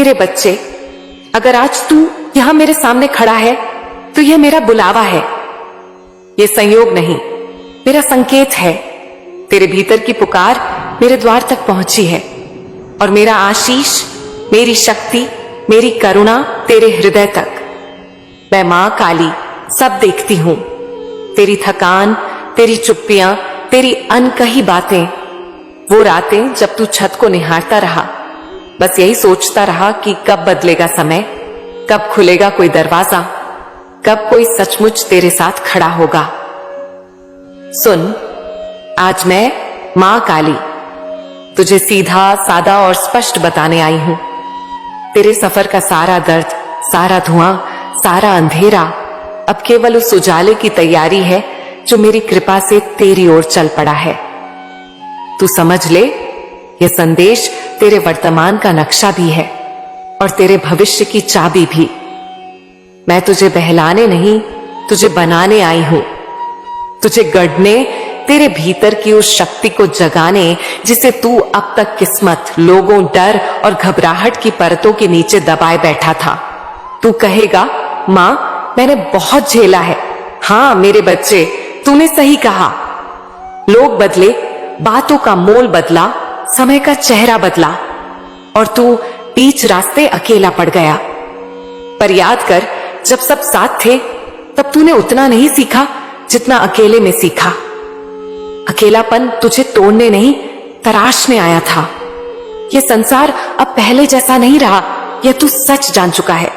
मेरे बच्चे, अगर आज तू यहां मेरे सामने खड़ा है तो यह मेरा बुलावा है, यह संयोग नहीं, मेरा संकेत है। तेरे भीतर की पुकार मेरे द्वार तक पहुंची है और मेरा आशीष, मेरी शक्ति, मेरी करुणा तेरे हृदय तक। मैं मां काली सब देखती हूं, तेरी थकान, तेरी चुप्पियां, तेरी अनकही बातें, वो रातें जब तू छत को निहारता रहा, बस यही सोचता रहा कि कब बदलेगा समय, कब खुलेगा कोई दरवाजा, कब कोई सचमुच तेरे साथ खड़ा होगा। सुन, आज मैं मां काली तुझे सीधा, सादा और स्पष्ट बताने आई हूं। तेरे सफर का सारा दर्द, सारा धुआं, सारा अंधेरा अब केवल उस उजाले की तैयारी है जो मेरी कृपा से तेरी ओर चल पड़ा है। तू समझ ले, यह संदेश तेरे वर्तमान का नक्शा भी है और तेरे भविष्य की चाबी भी। मैं तुझे बहलाने नहीं, तुझे बनाने आई हूं, तुझे गढ़ने, तेरे भीतर की उस शक्ति को जगाने जिसे तू अब तक किस्मत, लोगों, डर और घबराहट की परतों के नीचे दबाए बैठा था। तू कहेगा, मां मैंने बहुत झेला है। हां मेरे बच्चे, तूने सही कहा। लोग बदले, बातों का मोल बदला, समय का चेहरा बदला और तू बीच रास्ते अकेला पड़ गया। पर याद कर, जब सब साथ थे तब तूने उतना नहीं सीखा जितना अकेले में सीखा। अकेलापन तुझे तोड़ने नहीं, तराशने आया था। यह संसार अब पहले जैसा नहीं रहा, यह तू सच जान चुका है।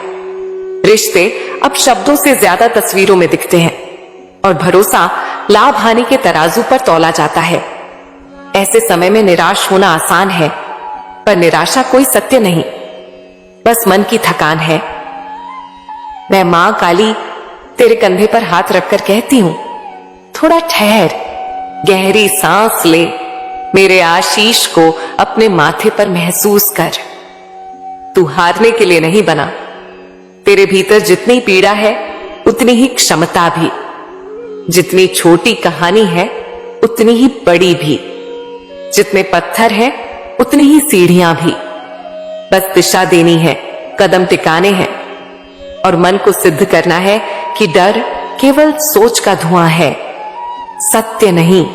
रिश्ते अब शब्दों से ज्यादा तस्वीरों में दिखते हैं और भरोसा लाभ हानि के तराजू पर तौला जाता है। ऐसे समय में निराश होना आसान है, पर निराशा कोई सत्य नहीं, बस मन की थकान है। मैं मां काली तेरे कंधे पर हाथ रखकर कहती हूं, थोड़ा ठहर, गहरी सांस ले, मेरे आशीष को अपने माथे पर महसूस कर। तू हारने के लिए नहीं बना। तेरे भीतर जितनी पीड़ा है उतनी ही क्षमता भी, जितनी छोटी कहानी है उतनी ही बड़ी भी, जितने पत्थर हैं उतनी ही सीढ़ियां भी। बस दिशा देनी है, कदम टिकाने हैं और मन को सिद्ध करना है कि डर केवल सोच का धुआं है, सत्य नहीं।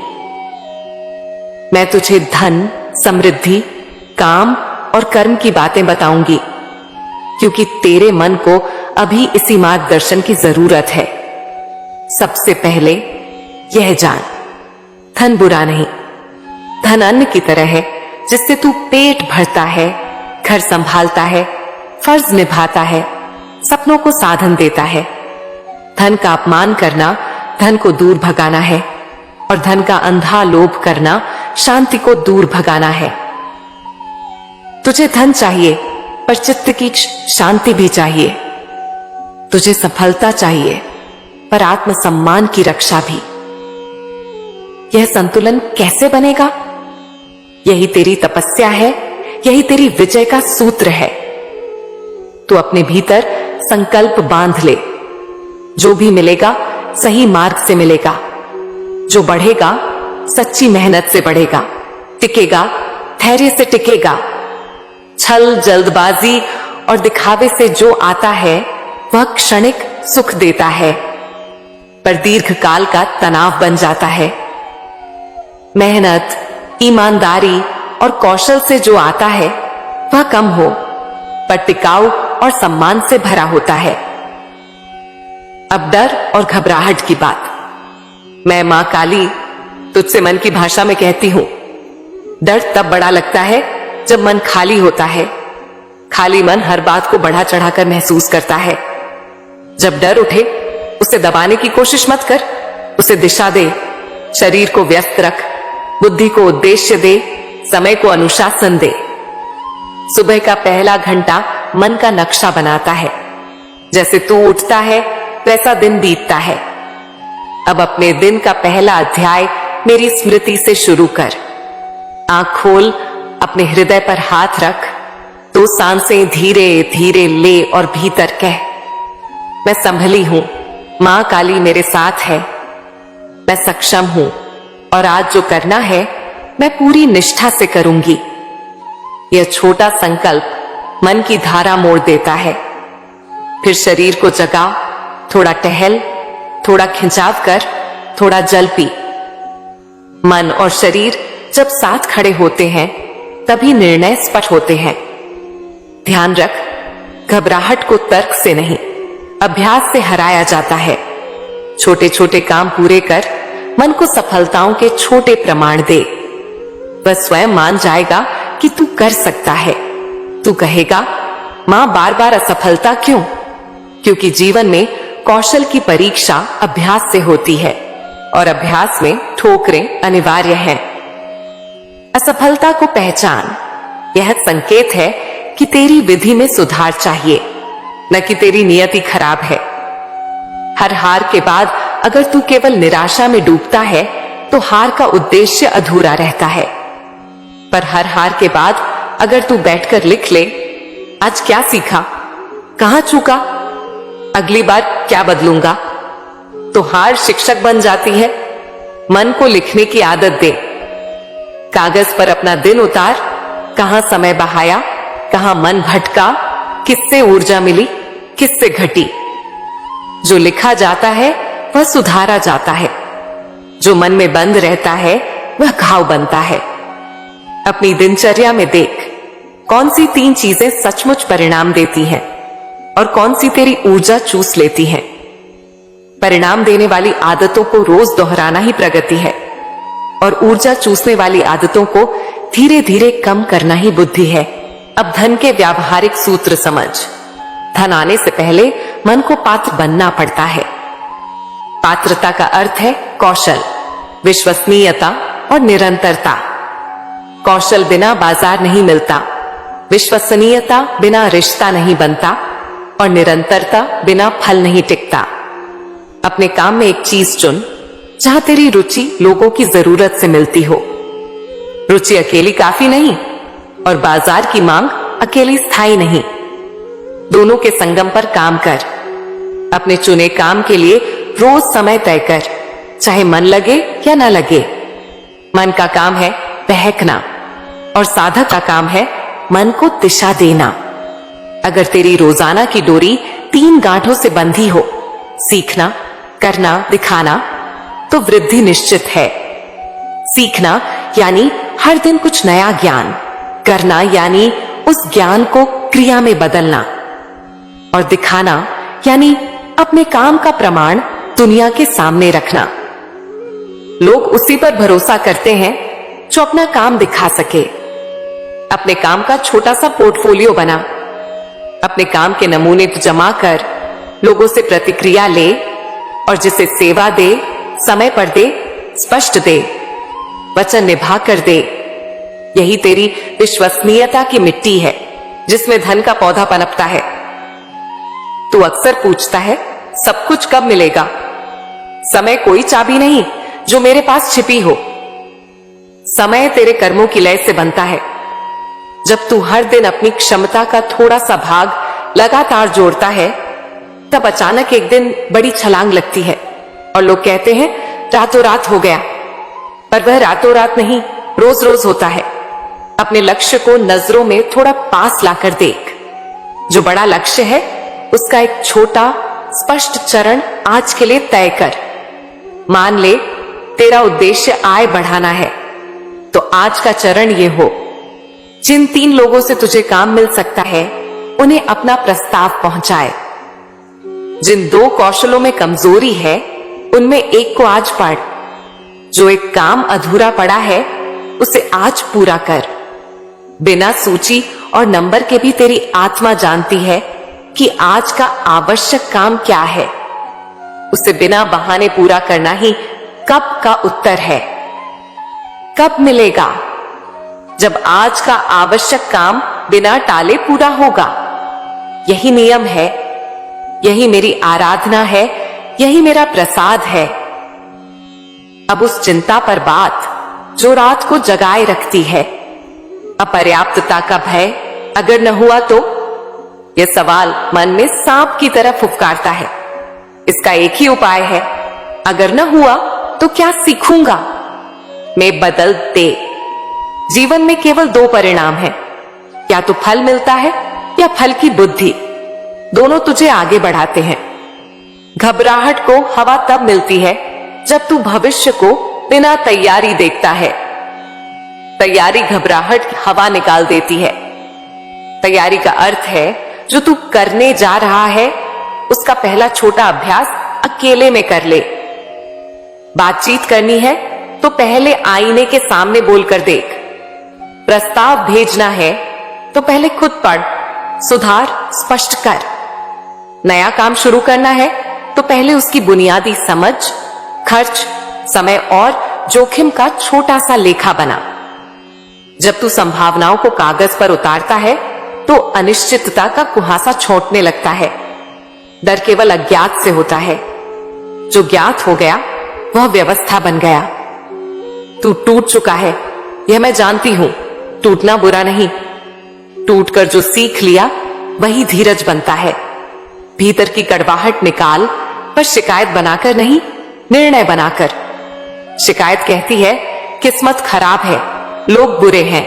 मैं तुझे धन, समृद्धि, काम और कर्म की बातें बताऊंगी, क्योंकि तेरे मन को अभी इसी मार्गदर्शन की जरूरत है। सबसे पहले यह जान, धन बुरा नहीं। धन अन्न की तरह है जिससे तू पेट भरता है, घर संभालता है, फर्ज निभाता है, सपनों को साधन देता है। धन का अपमान करना धन को दूर भगाना है और धन का अंधा लोभ करना शांति को दूर भगाना है। तुझे धन चाहिए पर चित्त की शांति भी चाहिए। तुझे सफलता चाहिए पर आत्मसम्मान की रक्षा भी। यह संतुलन कैसे बनेगा? यही तेरी तपस्या है, यही तेरी विजय का सूत्र है। तू अपने भीतर संकल्प बांध ले, जो भी मिलेगा सही मार्ग से मिलेगा, जो बढ़ेगा सच्ची मेहनत से बढ़ेगा, टिकेगा धैर्य से टिकेगा। छल, जल्दबाजी और दिखावे से जो आता है वह क्षणिक सुख देता है, पर दीर्घकाल का तनाव बन जाता है। मेहनत, ईमानदारी और कौशल से जो आता है वह कम हो, पर टिकाऊ और सम्मान से भरा होता है। अब डर और घबराहट की बात। मैं मां काली तुझसे मन की भाषा में कहती हूं, डर तब बड़ा लगता है जब मन खाली होता है। खाली मन हर बात को बढ़ा चढ़ाकर महसूस करता है। जब डर उठे उसे दबाने की कोशिश मत कर, उसे दिशा दे। शरीर को व्यस्त रख, बुद्धि को उद्देश्य दे, समय को अनुशासन दे। सुबह का पहला घंटा मन का नक्शा बनाता है। जैसे तू उठता है वैसा दिन बीतता है। अब अपने दिन का पहला अध्याय मेरी स्मृति से शुरू कर। आंख खोल, अपने हृदय पर हाथ रख, 2 सांसें धीरे धीरे ले और भीतर कह, मैं संभली हूं, मां काली मेरे साथ है, मैं सक्षम हूं और आज जो करना है मैं पूरी निष्ठा से करूंगी। यह छोटा संकल्प मन की धारा मोड़ देता है। फिर शरीर को जगा, थोड़ा टहल, थोड़ा खिंचाव कर, थोड़ा जल पी। मन और शरीर जब साथ खड़े होते हैं तभी निर्णय स्पष्ट होते हैं। ध्यान रख, घबराहट को तर्क से नहीं, अभ्यास से हराया जाता है। छोटे छोटे काम पूरे कर, मन को सफलताओं के छोटे प्रमाण दे। वह स्वयं मान जाएगा कि तू कर सकता है। तू कहेगा, मां बार बार असफलता क्यों? क्योंकि जीवन में कौशल की परीक्षा अभ्यास से होती है और अभ्यास में ठोकरें अनिवार्य हैं। असफलता को पहचान, यह संकेत है कि तेरी विधि में सुधार चाहिए, न कि तेरी नियति खराब है। हर हार के बाद अगर तू केवल निराशा में डूबता है तो हार का उद्देश्य अधूरा रहता है। पर हर हार के बाद अगर तू बैठकर लिख ले, आज क्या सीखा, कहां चूका, अगली बार क्या बदलूंगा, तो हार शिक्षक बन जाती है। मन को लिखने की आदत दे। कागज पर अपना दिन उतार, कहां समय बहाया, कहां मन भटका, किससे ऊर्जा मिली, किससे घटी। जो लिखा जाता है वह सुधारा जाता है, जो मन में बंद रहता है वह घाव बनता है। अपनी दिनचर्या में देख, कौन सी 3 चीजें सचमुच परिणाम देती हैं और कौन सी तेरी ऊर्जा चूस लेती हैं। परिणाम देने वाली आदतों को रोज दोहराना ही प्रगति है और ऊर्जा चूसने वाली आदतों को धीरे धीरे कम करना ही बुद्धि है। अब धन के व्यावहारिक सूत्र समझ। धन आने से पहले मन को पात्र बनना पड़ता है। पात्रता का अर्थ है कौशल, विश्वसनीयता और निरंतरता। कौशल बिना बाजार नहीं मिलता, विश्वसनीयता बिना रिश्ता नहीं बनता और निरंतरता बिना फल नहीं टिकता। अपने काम में एक चीज चुन जहां तेरी रुचि लोगों की जरूरत से मिलती हो। रुचि अकेली काफी नहीं और बाजार की मांग अकेली स्थायी नहीं। दोनों के संगम पर काम कर। अपने चुने काम के लिए रोज समय तय कर, चाहे मन लगे या ना लगे। मन का काम है बहकना और साधक का काम है मन को दिशा देना। अगर तेरी रोजाना की डोरी 3 गांठों से बंधी हो, सीखना, करना, दिखाना, तो वृद्धि निश्चित है। सीखना यानी हर दिन कुछ नया ज्ञान, करना यानी उस ज्ञान को क्रिया में बदलना, और दिखाना यानी अपने काम का प्रमाण दुनिया के सामने रखना। लोग उसी पर भरोसा करते हैं जो अपना काम दिखा सके। अपने काम का छोटा सा पोर्टफोलियो बना। अपने काम के नमूने जमा कर, लोगों से प्रतिक्रिया ले और जिसे सेवा दे, समय पर दे, स्पष्ट दे, वचन निभा कर दे। यही तेरी विश्वसनीयता की मिट्टी है जिसमें धन का पौधा पनपता है। तू अक्सर पूछता है, सब कुछ कब मिलेगा? समय कोई चाबी नहीं जो मेरे पास छिपी हो। समय तेरे कर्मों की लय से बनता है। जब तू हर दिन अपनी क्षमता का थोड़ा सा भाग लगातार जोड़ता है, तब अचानक एक दिन बड़ी छलांग लगती है और लोग कहते हैं रातों रात हो गया। पर वह रातों रात नहीं, रोज रोज होता है। अपने लक्ष्य को नजरों में थोड़ा पास लाकर देख। जो बड़ा लक्ष्य है उसका एक छोटा स्पष्ट चरण आज के लिए तय कर। मान ले तेरा उद्देश्य आय बढ़ाना है, तो आज का चरण ये हो, जिन 3 लोगों से तुझे काम मिल सकता है उन्हें अपना प्रस्ताव पहुंचाए। जिन 2 कौशलों में कमजोरी है उनमें एक को आज पढ़। जो एक काम अधूरा पड़ा है उसे आज पूरा कर। बिना सूची और नंबर के भी तेरी आत्मा जानती है कि आज का आवश्यक काम क्या है। उसे बिना बहाने पूरा करना ही कब का उत्तर है। कब मिलेगा? जब आज का आवश्यक काम बिना टाले पूरा होगा। यही नियम है, यही मेरी आराधना है, यही मेरा प्रसाद है। अब उस चिंता पर बात जो रात को जगाए रखती है। अपर्याप्तता का भय अगर न हुआ तो? यह सवाल मन में सांप की तरह फुफकारता है। इसका एक ही उपाय है, अगर न हुआ तो क्या सीखूंगा? मैं बदल दे। जीवन में केवल 2 परिणाम हैं, या तो फल मिलता है या फल की बुद्धि, दोनों तुझे आगे बढ़ाते हैं। घबराहट को हवा तब मिलती है जब तू भविष्य को बिना तैयारी देखता है। तैयारी घबराहट की हवा निकाल देती है। तैयारी का अर्थ है जो तू करने जा रहा है उसका पहला छोटा अभ्यास अकेले में कर ले। बातचीत करनी है तो पहले आईने के सामने बोलकर देख। प्रस्ताव भेजना है तो पहले खुद पढ़, सुधार, स्पष्ट कर। नया काम शुरू करना है तो पहले उसकी बुनियादी समझ, खर्च, समय और जोखिम का छोटा सा लेखा बना। जब तू संभावनाओं को कागज पर उतारता है तो अनिश्चितता का कुहासा छोड़ने लगता है। डर केवल अज्ञात से होता है। जो ज्ञात हो गया वह व्यवस्था बन गया। तू टूट चुका है, यह मैं जानती हूं। टूटना बुरा नहीं, टूटकर जो सीख लिया वही धीरज बनता है। भीतर की कड़वाहट निकाल, पर शिकायत बनाकर नहीं, निर्णय बनाकर। शिकायत कहती है किस्मत खराब है, लोग बुरे हैं।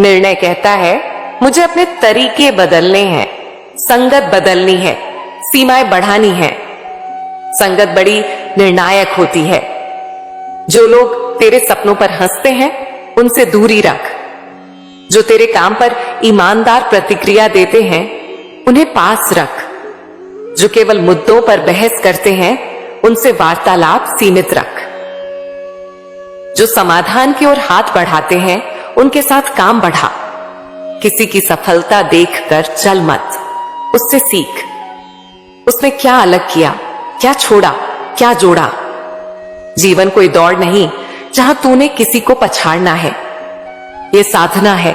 निर्णय कहता है मुझे अपने तरीके बदलने हैं, संगत बदलनी है, सीमाएं बढ़ानी है। संगत बड़ी निर्णायक होती है। जो लोग तेरे सपनों पर हंसते हैं उनसे दूरी रख। जो तेरे काम पर ईमानदार प्रतिक्रिया देते हैं उन्हें पास रख। जो केवल मुद्दों पर बहस करते हैं उनसे वार्तालाप सीमित रख। जो समाधान की ओर हाथ बढ़ाते हैं उनके साथ काम बढ़ा। किसी की सफलता देखकर चल मत, उससे सीख। उसने क्या अलग किया, क्या छोड़ा, क्या जोड़ा। जीवन कोई दौड़ नहीं जहां तूने किसी को पछाड़ना है। यह साधना है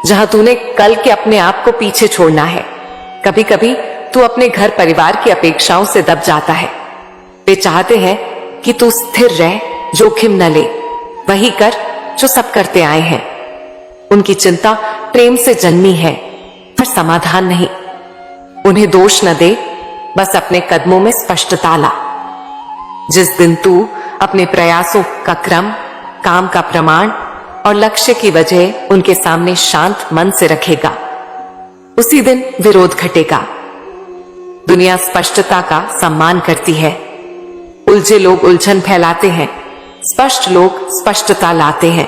जहां तूने कल के अपने आप को पीछे छोड़ना है। कभी कभी तू अपने घर परिवार की अपेक्षाओं से दब जाता है। वे चाहते हैं कि तू स्थिर रह, जोखिम न ले, वही कर जो सब करते आए हैं। उनकी चिंता प्रेम से जन्मी है, पर समाधान नहीं। उन्हें दोष न दे, बस अपने कदमों में स्पष्टता ला। जिस दिन तू अपने प्रयासों का क्रम, काम का प्रमाण और लक्ष्य की वजह उनके सामने शांत मन से रखेगा, उसी दिन विरोध घटेगा। दुनिया स्पष्टता का सम्मान करती है। उलझे लोग उलझन फैलाते हैं, स्पष्ट लोग स्पष्टता लाते हैं।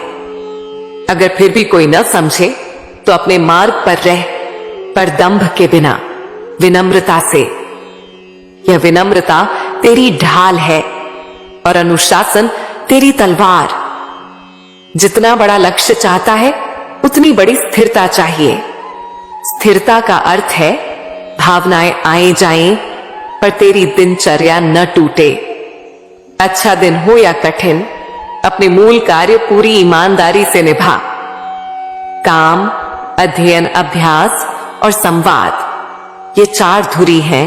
अगर फिर भी कोई न समझे तो अपने मार्ग पर रह, पर दंभ के बिना, विनम्रता से। यह विनम्रता तेरी ढाल है और अनुशासन तेरी तलवार। जितना बड़ा लक्ष्य चाहता है उतनी बड़ी स्थिरता चाहिए। स्थिरता का अर्थ है भावनाएं आए जाएं पर तेरी दिनचर्या न टूटे। अच्छा दिन हो या कठिन, अपने मूल कार्य पूरी ईमानदारी से निभा। काम, अध्ययन, अभ्यास और संवाद, ये चार धुरी हैं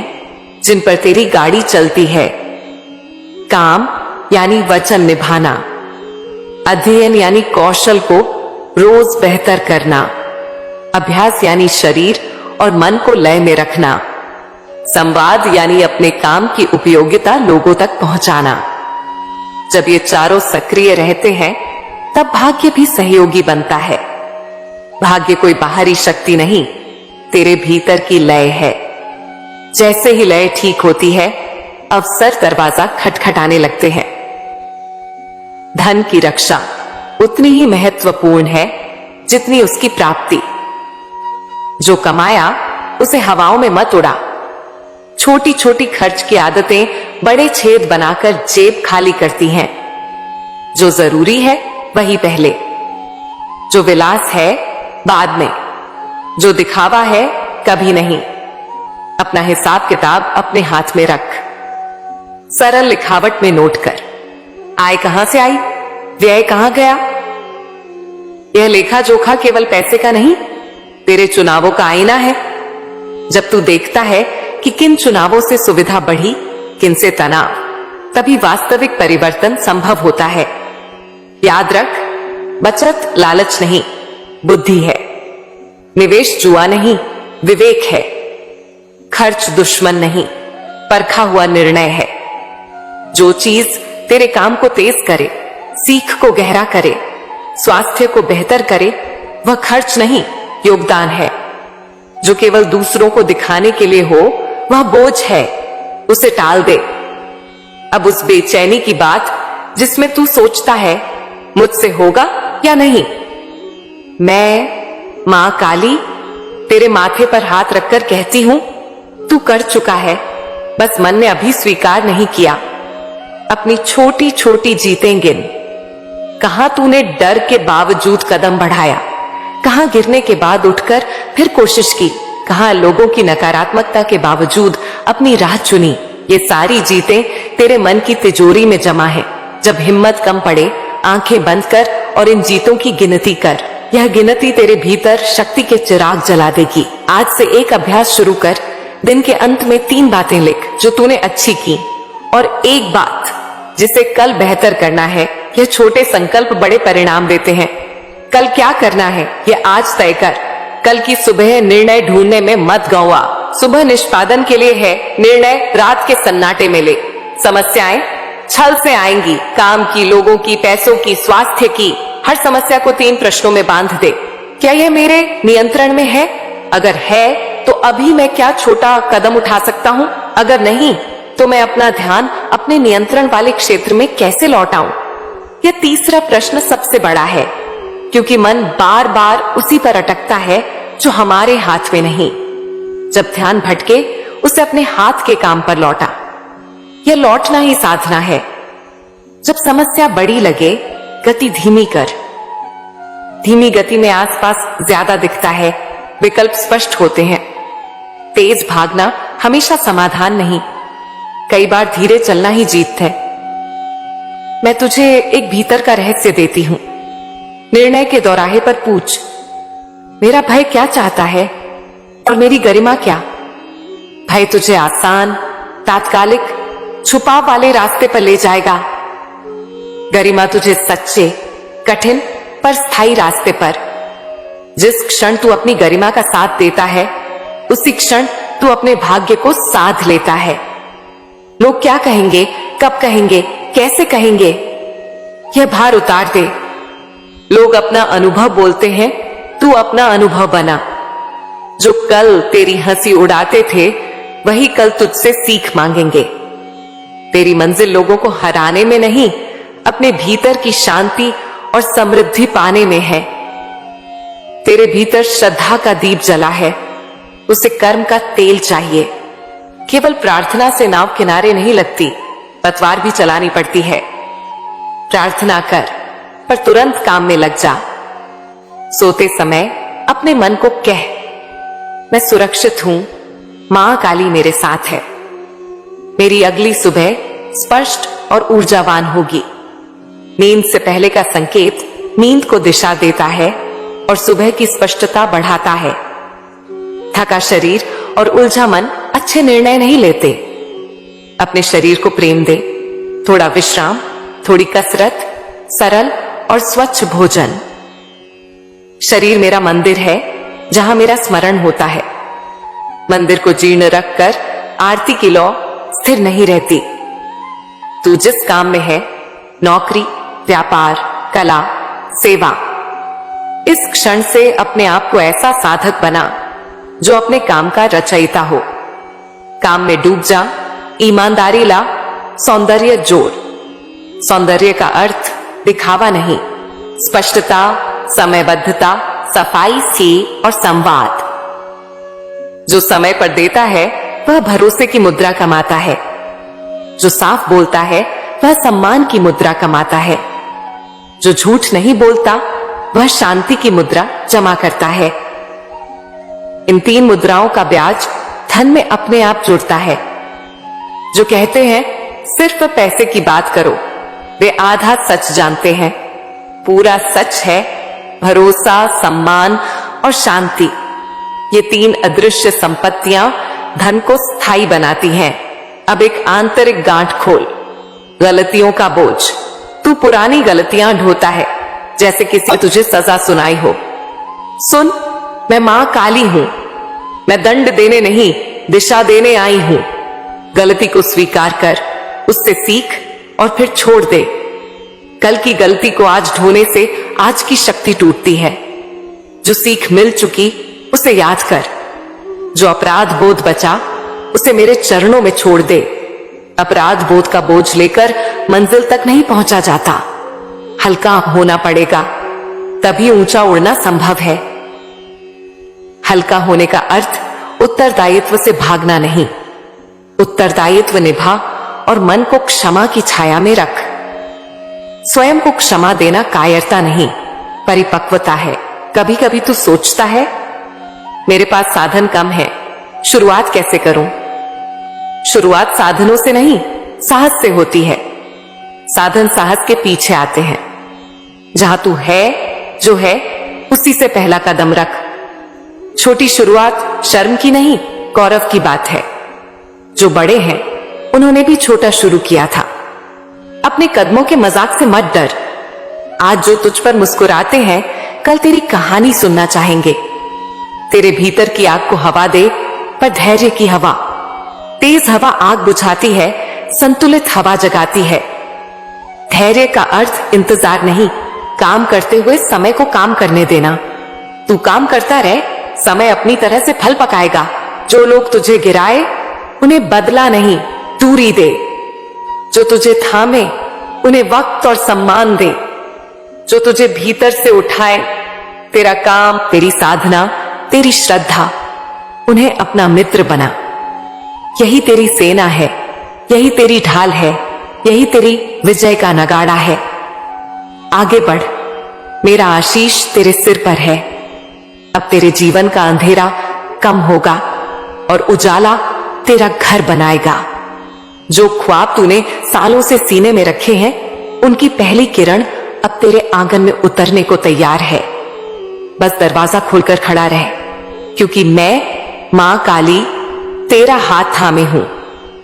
जिन पर तेरी गाड़ी चलती है। काम यानी वचन निभाना, अध्ययन यानी कौशल को रोज बेहतर करना, अभ्यास यानी शरीर और मन को लय में रखना, संवाद यानी अपने काम की उपयोगिता लोगों तक पहुंचाना। जब ये चारों सक्रिय रहते हैं तब भाग्य भी सहयोगी बनता है। भाग्य कोई बाहरी शक्ति नहीं, तेरे भीतर की लय है। जैसे ही लय ठीक होती है, अवसर दरवाजा खटखटाने लगते हैं। धन की रक्षा उतनी ही महत्वपूर्ण है जितनी उसकी प्राप्ति। जो कमाया उसे हवाओं में मत उड़ा। छोटी छोटी खर्च की आदतें बड़े छेद बनाकर जेब खाली करती हैं। जो जरूरी है वही पहले, जो विलास है बाद में, जो दिखावा है कभी नहीं। अपना हिसाब किताब अपने हाथ में रख। सरल लिखावट में नोट कर, आय कहां से आई, व्यय कहां गया। यह लेखा जोखा केवल पैसे का नहीं, तेरे चुनावों का आईना है। जब तू देखता है कि किन चुनावों से सुविधा बढ़ी, किन से तनाव, तभी वास्तविक परिवर्तन संभव होता है। याद रख, बचत लालच नहीं, बुद्धि है। निवेश जुआ नहीं, विवेक है। खर्च दुश्मन नहीं, परखा हुआ निर्णय है। जो चीज तेरे काम को तेज करे, सीख को गहरा करे, स्वास्थ्य को बेहतर करे, वह खर्च नहीं, योगदान है। जो केवल दूसरों को दिखाने के लिए हो वह बोझ है, उसे टाल दे। अब उस बेचैनी की बात जिसमें तू सोचता है मुझसे होगा या नहीं, मैं मां काली तेरे माथे पर हाथ रखकर कहती हूं, तू कर चुका है, बस मन ने अभी स्वीकार नहीं किया। अपनी छोटी छोटी जीतें गिन। कहां तूने डर के बावजूद कदम बढ़ाया, कहां गिरने के बाद उठकर फिर कोशिश की, कहां लोगों की नकारात्मकता के बावजूद अपनी राह चुनी। ये सारी जीतें तेरे मन की तिजोरी में जमा है। जब हिम्मत कम पड़े आंखें बंद कर और इन जीतों की गिनती कर। यह गिनती तेरे भीतर शक्ति के चिराग जला देगी। आज से एक अभ्यास शुरू कर। दिन के अंत में 3 बातें लिख जो तूने अच्छी की, और एक बात जिसे कल बेहतर करना है। यह छोटे संकल्प बड़े परिणाम देते हैं। कल क्या करना है यह आज तय कर। कल की सुबह निर्णय ढूंढने में मत गंवा। सुबह निष्पादन के लिए है, निर्णय रात के सन्नाटे में ले। समस्याएं छल से आएंगी, काम की, लोगों की, पैसों की, स्वास्थ्य की। हर समस्या को 3 प्रश्नों में बांध दे। क्या यह मेरे नियंत्रण में है? अगर है तो अभी मैं क्या छोटा कदम उठा सकता हूं? अगर नहीं तो मैं अपना ध्यान अपने नियंत्रण वाले क्षेत्र में कैसे लौटाऊं? यह तीसरा प्रश्न सबसे बड़ा है, क्योंकि मन बार बार उसी पर अटकता है जो हमारे हाथ में नहीं। जब ध्यान भटके उसे अपने हाथ के काम पर लौटा। यह लौटना ही साधना है। जब समस्या बड़ी लगे गति धीमी कर। धीमी गति में आसपास ज्यादा दिखता है, विकल्प स्पष्ट होते हैं। तेज भागना हमेशा समाधान नहीं, कई बार धीरे चलना ही जीत है। मैं तुझे एक भीतर का रहस्य देती हूं। निर्णय के दौराहे पर पूछ, मेरा भय क्या चाहता है और मेरी गरिमा क्या? भय तुझे आसान, तात्कालिक, छुपाव वाले रास्ते पर ले जाएगा। गरिमा तुझे सच्चे, कठिन पर स्थायी रास्ते पर। जिस क्षण तू अपनी गरिमा का साथ देता है उसी क्षण तू अपने भाग्य को साध लेता है। लोग क्या कहेंगे, कब कहेंगे, कैसे कहेंगे, यह भार उतार दे। लोग अपना अनुभव बोलते हैं, तू अपना अनुभव बना। जो कल तेरी हंसी उड़ाते थे वही कल तुझसे सीख मांगेंगे। तेरी मंजिल लोगों को हराने में नहीं, अपने भीतर की शांति और समृद्धि पाने में है। तेरे भीतर श्रद्धा का दीप जला है, उसे कर्म का तेल चाहिए। केवल प्रार्थना से नाव किनारे नहीं लगती, पतवार भी चलानी पड़ती है। प्रार्थना कर पर तुरंत काम में लग जा। सोते समय अपने मन को कह, मैं सुरक्षित हूं, मां काली मेरे साथ है। मेरी अगली सुबह स्पष्ट और ऊर्जावान होगी। नींद से पहले का संकेत नींद को दिशा देता है और सुबह की स्पष्टता बढ़ाता है। थका शरीर और उलझा मन अच्छे निर्णय नहीं लेते। अपने शरीर को प्रेम दे। थोड़ा विश्राम, थोड़ी कसरत, सरल और स्वच्छ भोजन। शरीर मेरा मंदिर है जहां मेरा स्मरण होता है। मंदिर को जीर्ण रखकर आरती की लौ स्थिर नहीं रहती। तू जिस काम में है, नौकरी, व्यापार, कला, सेवा, इस क्षण से अपने आप को ऐसा साधक बना जो अपने काम का रचयिता हो। काम में डूब जा, ईमानदारी ला, सौंदर्य जोड़। सौंदर्य का अर्थ दिखावा नहीं, स्पष्टता, समयबद्धता, सफाई से और संवाद। जो समय पर देता है वह भरोसे की मुद्रा कमाता है। जो साफ बोलता है वह सम्मान की मुद्रा कमाता है। जो झूठ नहीं बोलता वह शांति की मुद्रा जमा करता है। इन 3 मुद्राओं का ब्याज धन में अपने आप जुड़ता है। जो कहते हैं सिर्फ पैसे की बात करो, वे आधा सच जानते हैं। पूरा सच है भरोसा, सम्मान और शांति। ये 3 अदृश्य संपत्तियां धन को स्थायी बनाती हैं। अब एक आंतरिक गांठ खोल। गलतियों का बोझ। तू पुरानी गलतियां ढोता है जैसे किसी ने तुझे सजा सुनाई हो। सुन, मैं मां काली हूं। मैं दंड देने नहीं, दिशा देने आई हूं। गलती को स्वीकार कर, उससे सीख और फिर छोड़ दे। कल की गलती को आज ढोने से आज की शक्ति टूटती है। जो सीख मिल चुकी उसे याद कर। जो अपराध बोध बचा उसे मेरे चरणों में छोड़ दे। अपराध बोध का बोझ लेकर मंजिल तक नहीं पहुंचा जाता, हल्का होना पड़ेगा, तभी ऊंचा उड़ना संभव है। हल्का होने का अर्थ उत्तरदायित्व से भागना नहीं, उत्तरदायित्व निभा और मन को क्षमा की छाया में रख। स्वयं को क्षमा देना कायरता नहीं, परिपक्वता है। कभी कभी तू सोचता है मेरे पास साधन कम है, शुरुआत कैसे करूं? शुरुआत साधनों से नहीं, साहस से होती है। साधन साहस के पीछे आते हैं। जहां तू है, जो है, उसी से पहला कदम रख। छोटी शुरुआत शर्म की नहीं, गौरव की बात है। जो बड़े हैं उन्होंने भी छोटा शुरू किया था। अपने कदमों के मजाक से मत डर। आज जो तुझ पर मुस्कुराते हैं कल तेरी कहानी सुनना चाहेंगे। तेरे भीतर की आग को हवा दे, पर धैर्य की हवा। तेज हवा आग बुझाती है, संतुलित हवा जगाती है। धैर्य का अर्थ इंतजार नहीं, काम करते हुए समय को काम करने देना। तू काम करता रहे, समय अपनी तरह से फल पकाएगा। जो लोग तुझे गिराए उन्हें बदला नहीं, दूरी दे। जो तुझे थामे उन्हें वक्त और सम्मान दे। जो तुझे भीतर से उठाए, तेरा काम, तेरी साधना, तेरी श्रद्धा, उन्हें अपना मित्र बना। यही तेरी सेना है, यही तेरी ढाल है, यही तेरी विजय का नगाड़ा है। आगे बढ़, मेरा आशीष तेरे सिर पर है। अब तेरे जीवन का अंधेरा कम होगा और उजाला तेरा घर बनाएगा। जो ख्वाब तूने सालों से सीने में रखे हैं, उनकी पहली किरण अब तेरे आंगन में उतरने को तैयार है। बस दरवाजा खोलकर खड़ा रह, क्योंकि मैं मां काली तेरा हाथ थामे हूं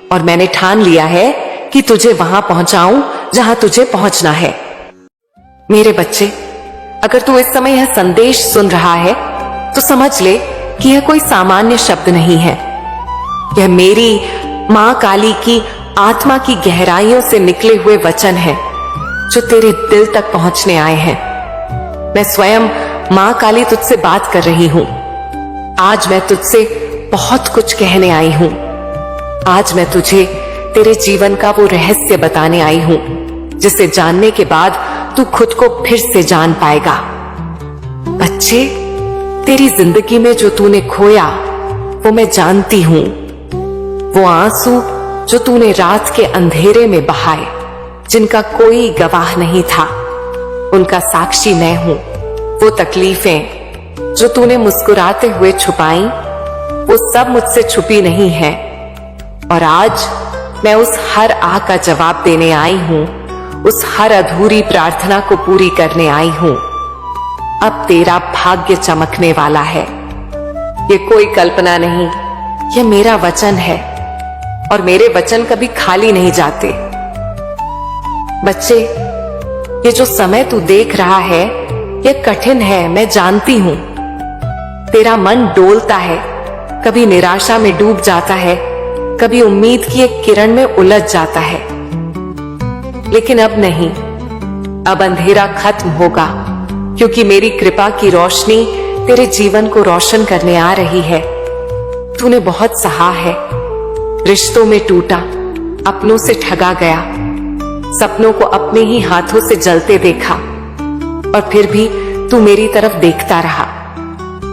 और मैंने ठान लिया है कि तुझे वहां पहुंचाऊं जहां तुझे पहुंचना है। मेरे बच्चे, अगर तू इस समय यह संदेश सुन रहा है तो समझ ले कि यह कोई सामान्य शब्द नहीं है। यह मेरी मां काली की आत्मा की गहराइयों से निकले हुए वचन हैं, जो तेरे दिल तक पहुंचने आए हैं। मैं स्वयं मां काली तुझसे बात कर रही हूं। आज मैं तुझसे बहुत कुछ कहने आई हूं। आज मैं तुझे तेरे जीवन का वो रहस्य बताने आई हूं, जिसे जानने के बाद तू खुद को फिर से जान पाएगा। बच्चे, तेरी जिंदगी में जो तूने खोया वो मैं जानती हूं। वो आंसू जो तूने रात के अंधेरे में बहाए, जिनका कोई गवाह नहीं था, उनका साक्षी मैं हूं। वो तकलीफें जो तूने मुस्कुराते हुए छुपाई, वो सब मुझसे छुपी नहीं है। और आज मैं उस हर आह का जवाब देने आई हूं, उस हर अधूरी प्रार्थना को पूरी करने आई हूं। अब तेरा भाग्य चमकने वाला है। ये कोई कल्पना नहीं, यह मेरा वचन है और मेरे वचन कभी खाली नहीं जाते। बच्चे, ये जो समय तू देख रहा है यह कठिन है, मैं जानती हूं। तेरा मन डोलता है, कभी निराशा में डूब जाता है, कभी उम्मीद की एक किरण में उलझ जाता है। लेकिन अब नहीं, अब अंधेरा खत्म होगा, क्योंकि मेरी कृपा की रोशनी तेरे जीवन को रोशन करने आ रही है। तूने बहुत सहा है, रिश्तों में टूटा, अपनों से ठगा गया, सपनों को अपने ही हाथों से जलते देखा, और फिर भी तू मेरी तरफ देखता रहा।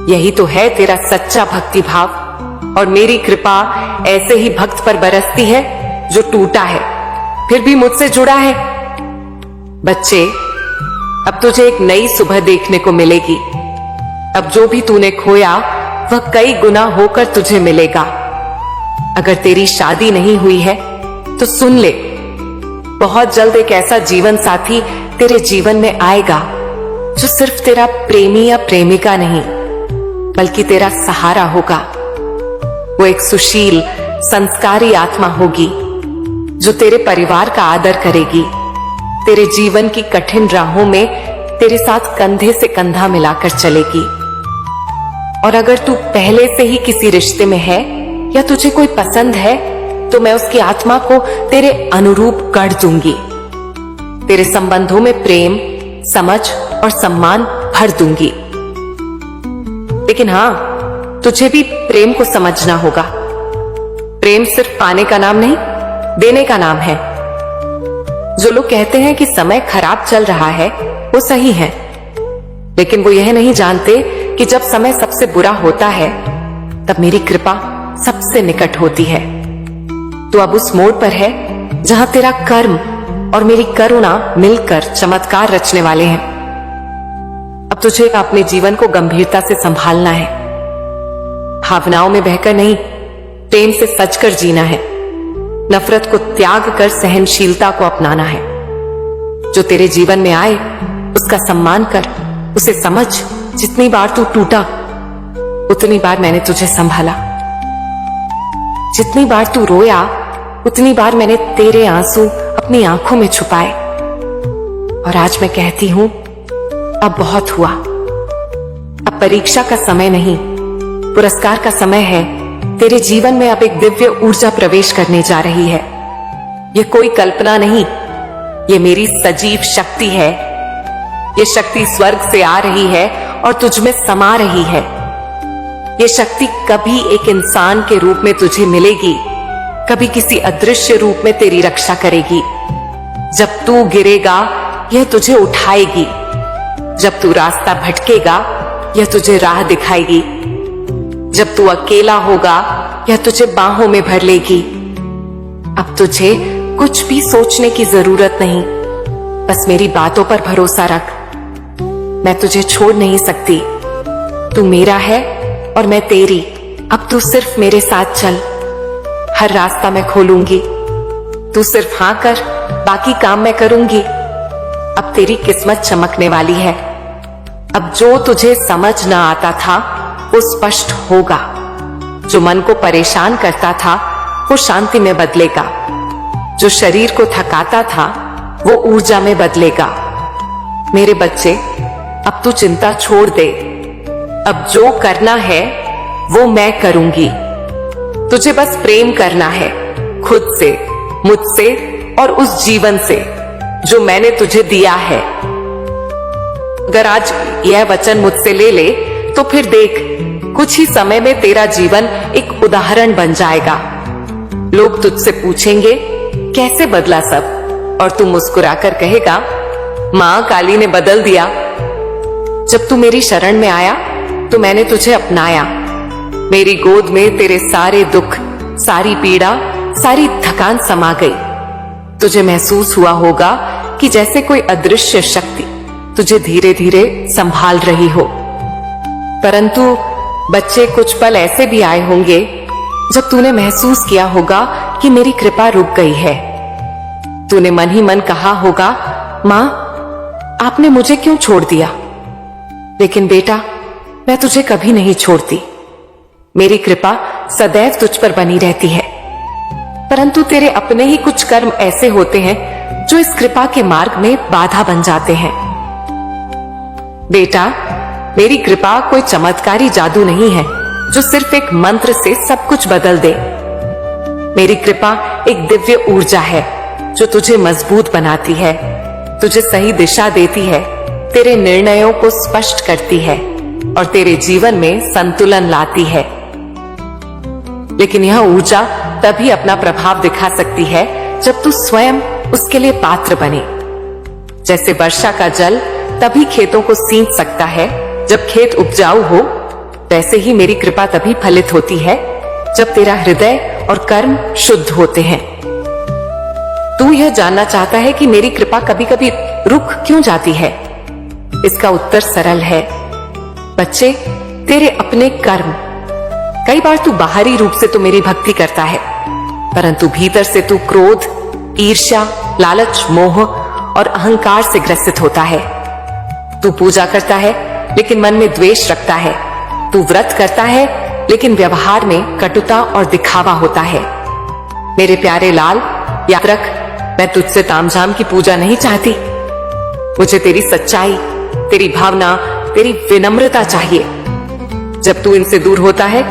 यही तो है तेरा सच्चा भक्ति भाव। और मेरी कृपा ऐसे ही भक्त पर बरसती है जो टूटा है फिर भी मुझसे जुड़ा है। बच्चे, अब तुझे एक नई सुबह देखने को मिलेगी। अब जो भी तूने खोया वह कई गुना होकर तुझे मिलेगा। अगर तेरी शादी नहीं हुई है तो सुन ले, बहुत जल्द एक ऐसा जीवन साथी तेरे जीवन में आएगा जो सिर्फ तेरा प्रेमी या प्रेमिका नहीं, बल्कि तेरा सहारा होगा। वो एक सुशील, संस्कारी आत्मा होगी जो तेरे परिवार का आदर करेगी, तेरे जीवन की कठिन राहों में तेरे साथ कंधे से कंधा मिलाकर चलेगी। और अगर तू पहले से ही किसी रिश्ते में है या तुझे कोई पसंद है तो मैं उसकी आत्मा को तेरे अनुरूप गढ़ दूंगी। तेरे संबंधों में प्रेम, समझ और सम्मान भर दूंगी। लेकिन हां, तुझे भी प्रेम को समझना होगा। प्रेम सिर्फ पाने का नाम नहीं, देने का नाम है। जो लोग कहते हैं कि समय खराब चल रहा है, वो सही है, लेकिन वो यह नहीं जानते कि जब समय सबसे बुरा होता है तब मेरी कृपा सबसे निकट होती है। तो अब उस मोड़ पर है जहां तेरा कर्म और मेरी करुणा मिलकर चमत्कार रचने वाले हैं। अब तुझे अपने जीवन को गंभीरता से संभालना है, भावनाओं में बहकर नहीं, प्रेम से सचकर जीना है। नफरत को त्याग कर सहनशीलता को अपनाना है। जो तेरे जीवन में आए उसका सम्मान कर, उसे समझ। जितनी बार तू टूटा उतनी बार मैंने तुझे संभाला, जितनी बार तू रोया उतनी बार मैंने तेरे आंसू अपनी आंखों में छुपाए। और आज मैं कहती हूं, अब बहुत हुआ। अब परीक्षा का समय नहीं, पुरस्कार का समय है। तेरे जीवन में अब एक दिव्य ऊर्जा प्रवेश करने जा रही है। यह कोई कल्पना नहीं, ये मेरी सजीव शक्ति है। ये शक्ति स्वर्ग से आ रही है और तुझ में समा रही है। ये शक्ति कभी एक इंसान के रूप में तुझे मिलेगी, कभी किसी अदृश्य रूप में तेरी रक्षा करेगी। जब तू गिरेगा यह तुझे उठाएगी, जब तू रास्ता भटकेगा यह तुझे राह दिखाएगी, जब तू अकेला होगा यह तुझे बाहों में भर लेगी। अब तुझे कुछ भी सोचने की जरूरत नहीं, बस मेरी बातों पर भरोसा रख। मैं तुझे छोड़ नहीं सकती, तू मेरा है और मैं तेरी। अब तू सिर्फ मेरे साथ चल, हर रास्ता मैं खोलूंगी। तू सिर्फ हाँ कर, बाकी काम मैं करूंगी। अब तेरी किस्मत चमकने वाली है। अब जो तुझे समझ ना आता था वो स्पष्ट होगा। जो मन को परेशान करता था वो शांति में बदलेगा। जो शरीर को थकाता था वो ऊर्जा में बदलेगा। मेरे बच्चे, अब तू चिंता छोड़ दे। अब जो करना है वो मैं करूंगी। तुझे बस प्रेम करना है, खुद से, मुझसे और उस जीवन से जो मैंने तुझे दिया है। अगर आज यह वचन मुझसे ले ले तो फिर देख, कुछ ही समय में तेरा जीवन एक उदाहरण बन जाएगा। लोग तुझसे पूछेंगे कैसे बदला सब, और तू मुस्कुराकर कहेगा, मां काली ने बदल दिया। जब तू मेरी शरण में आया तो मैंने तुझे अपनाया। मेरी गोद में तेरे सारे दुख, सारी पीड़ा, सारी थकान समा गई। तुझे महसूस हुआ होगा कि जैसे कोई अदृश्य शक्ति तुझे धीरे धीरे संभाल रही हो। परंतु बच्चे, कुछ पल ऐसे भी आए होंगे जब तूने महसूस किया होगा कि मेरी कृपा रुक गई है। तूने मन ही मन कहा होगा, मां आपने मुझे क्यों छोड़ दिया? लेकिन बेटा, मैं तुझे कभी नहीं छोड़ती। मेरी कृपा सदैव तुझ पर बनी रहती है। परंतु तेरे अपने ही कुछ कर्म ऐसे होते हैं जो इस कृपा के मार्ग में बाधा बन जाते हैं। बेटा, मेरी कृपा कोई चमत्कारी जादू नहीं है जो सिर्फ एक मंत्र से सब कुछ बदल दे। मेरी कृपा एक दिव्य ऊर्जा है जो तुझे मजबूत बनाती है, तुझे सही दिशा देती है, तेरे निर्णयों को स्पष्ट करती है और तेरे जीवन में संतुलन लाती है। लेकिन यह ऊर्जा तभी अपना प्रभाव दिखा सकती है जब तू स्वयं उसके लिए पात्र बने। जैसे वर्षा का जल तभी खेतों को सींच सकता है जब खेत उपजाऊ हो, वैसे ही मेरी कृपा तभी फलित होती है जब तेरा हृदय और कर्म शुद्ध होते हैं। तू यह जानना चाहता है कि मेरी कृपा कभी कभी रुक क्यों जाती है? इसका उत्तर सरल है। बच्चे, तेरे अपने कर्म। कई बार तू बाहरी रूप से तो मेरी भक्ति करता है, परंतु भीतर से तू क्रोध, ईर्ष्या, लालच, मोह और अहंकार से ग्रसित होता है। तू पूजा करता है लेकिन मन में द्वेष रखता है। तू व्रत करता है लेकिन व्यवहार में कटुता और दिखावा होता है। मेरे प्यारे लाल, याद रख, मैं तुझसे तामझाम की पूजा नहीं चाहती। मुझे तेरी सच्चाई, तेरी भावना, तेरी विनम्रता चाहिए। जब तू इनसे दूर होता है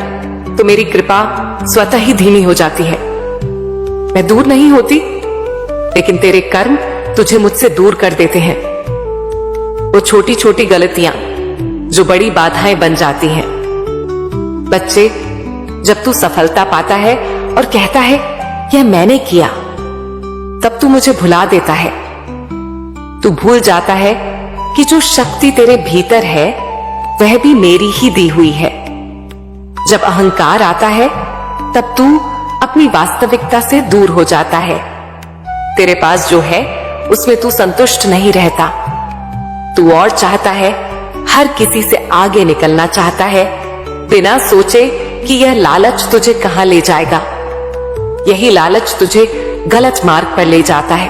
तो मेरी कृपा स्वतः ही धीमी हो जाती है। मैं दूर नहीं होती, लेकिन तेरे कर्म तुझे मुझसे दूर कर देते हैं। वो छोटी छोटी गलतियां जो बड़ी बाधाएं बन जाती हैं। बच्चे, जब तू सफलता पाता है और कहता है यह मैंने किया, तब तू मुझे भुला देता है। तू भूल जाता है कि जो शक्ति तेरे भीतर है वह भी मेरी ही दी हुई है। जब अहंकार आता है तब तू अपनी वास्तविकता से दूर हो जाता है। तेरे पास जो है उसमें तू संतुष्ट नहीं रहता। तू और चाहता है, हर किसी से आगे निकलना चाहता है, बिना सोचे कि यह लालच तुझे कहां ले जाएगा। यही लालच तुझे गलत मार्ग पर ले जाता है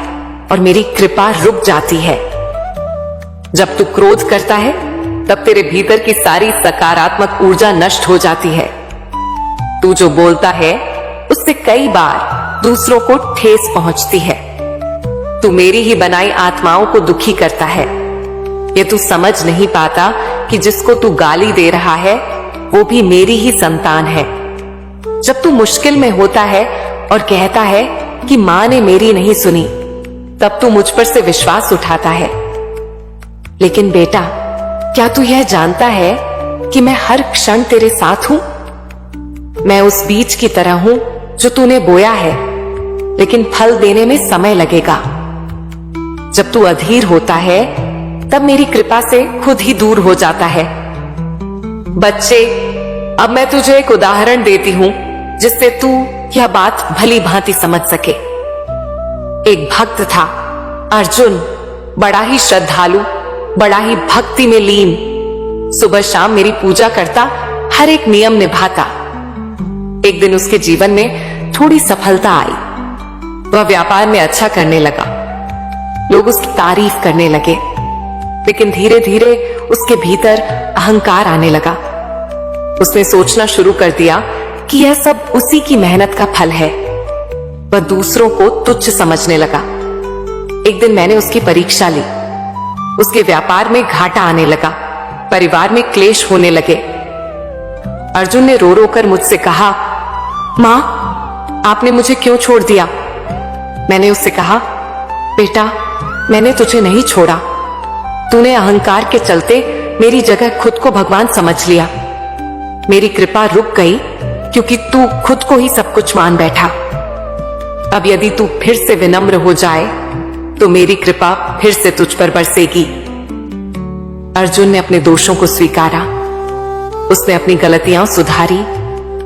और मेरी कृपा रुक जाती है। जब तू क्रोध करता है तब तेरे भीतर की सारी सकारात्मक ऊर्जा नष्ट हो जाती है। तू जो बोलता है उससे कई बार दूसरों को ठेस पहुंचती है। तू मेरी ही बनाई आत्माओं को दुखी करता है। ये तू समझ नहीं पाता कि जिसको तू गाली दे रहा है वो भी मेरी ही संतान है। जब तू मुश्किल में होता है और कहता है कि मां ने मेरी नहीं सुनी, तब तू मुझ पर से विश्वास उठाता है। लेकिन बेटा, क्या तू यह जानता है कि मैं हर क्षण तेरे साथ हूं? मैं उस बीज की तरह हूं जो तूने बोया है, लेकिन फल देने में समय लगेगा। जब तू अधीर होता है तब मेरी कृपा से खुद ही दूर हो जाता है। बच्चे, अब मैं तुझे एक उदाहरण देती हूं जिससे तू यह बात भली भांति समझ सके। एक भक्त था अर्जुन, बड़ा ही श्रद्धालु, बड़ा ही भक्ति में लीन, सुबह शाम मेरी पूजा करता, हर एक नियम निभाता। एक दिन उसके जीवन में थोड़ी सफलता आई। वह व्यापार में अच्छा करने लगा, लोग उसकी तारीफ करने लगे, लेकिन धीरे धीरे उसके भीतर अहंकार आने लगा। उसने सोचना शुरू कर दिया कि यह सब उसी की मेहनत का फल है। वह दूसरों को तुच्छ समझने लगा। एक दिन मैंने उसकी परीक्षा ली। उसके व्यापार में घाटा आने लगा, परिवार में क्लेश होने लगे। अर्जुन ने रो रो कर मुझसे कहा, मां, आपने मुझे क्यों छोड़ दिया? मैंने उससे कहा, बेटा, मैंने तुझे नहीं छोड़ा। तूने अहंकार के चलते मेरी जगह खुद को भगवान समझ लिया। मेरी कृपा रुक गई क्योंकि तू खुद को ही सब कुछ मान बैठा। अब यदि तू फिर से विनम्र हो जाए तो मेरी कृपा फिर से तुझ पर बरसेगी। अर्जुन ने अपने दोषों को स्वीकारा। उसने अपनी गलतियां सुधारी,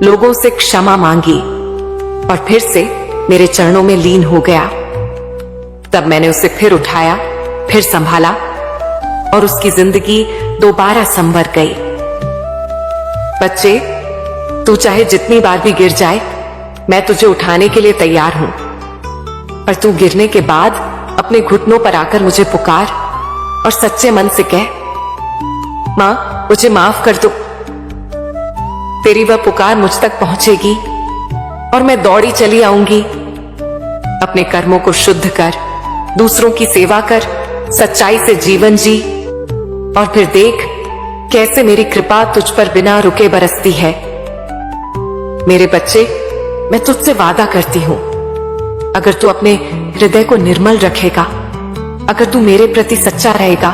लोगों से क्षमा मांगी और फिर से मेरे चरणों में लीन हो गया। तब मैंने उसे फिर उठाया, फिर संभाला और उसकी जिंदगी दोबारा संवर गई। बच्चे, तू चाहे जितनी बार भी गिर जाए, मैं तुझे उठाने के लिए तैयार हूं। पर तू गिरने के बाद अपने घुटनों पर आकर मुझे पुकार और सच्चे मन से कह, मां, मुझे माफ कर दो। तेरी वह पुकार मुझ तक पहुंचेगी और मैं दौड़ी चली आऊंगी। अपने कर्मों को शुद्ध कर, दूसरों की सेवा कर, सच्चाई से जीवन जी और फिर देख कैसे मेरी कृपा तुझ पर बिना रुके बरसती है। मेरे बच्चे, मैं तुझसे वादा करती हूं, अगर तू अपने हृदय को निर्मल रखेगा, अगर तू मेरे प्रति सच्चा रहेगा,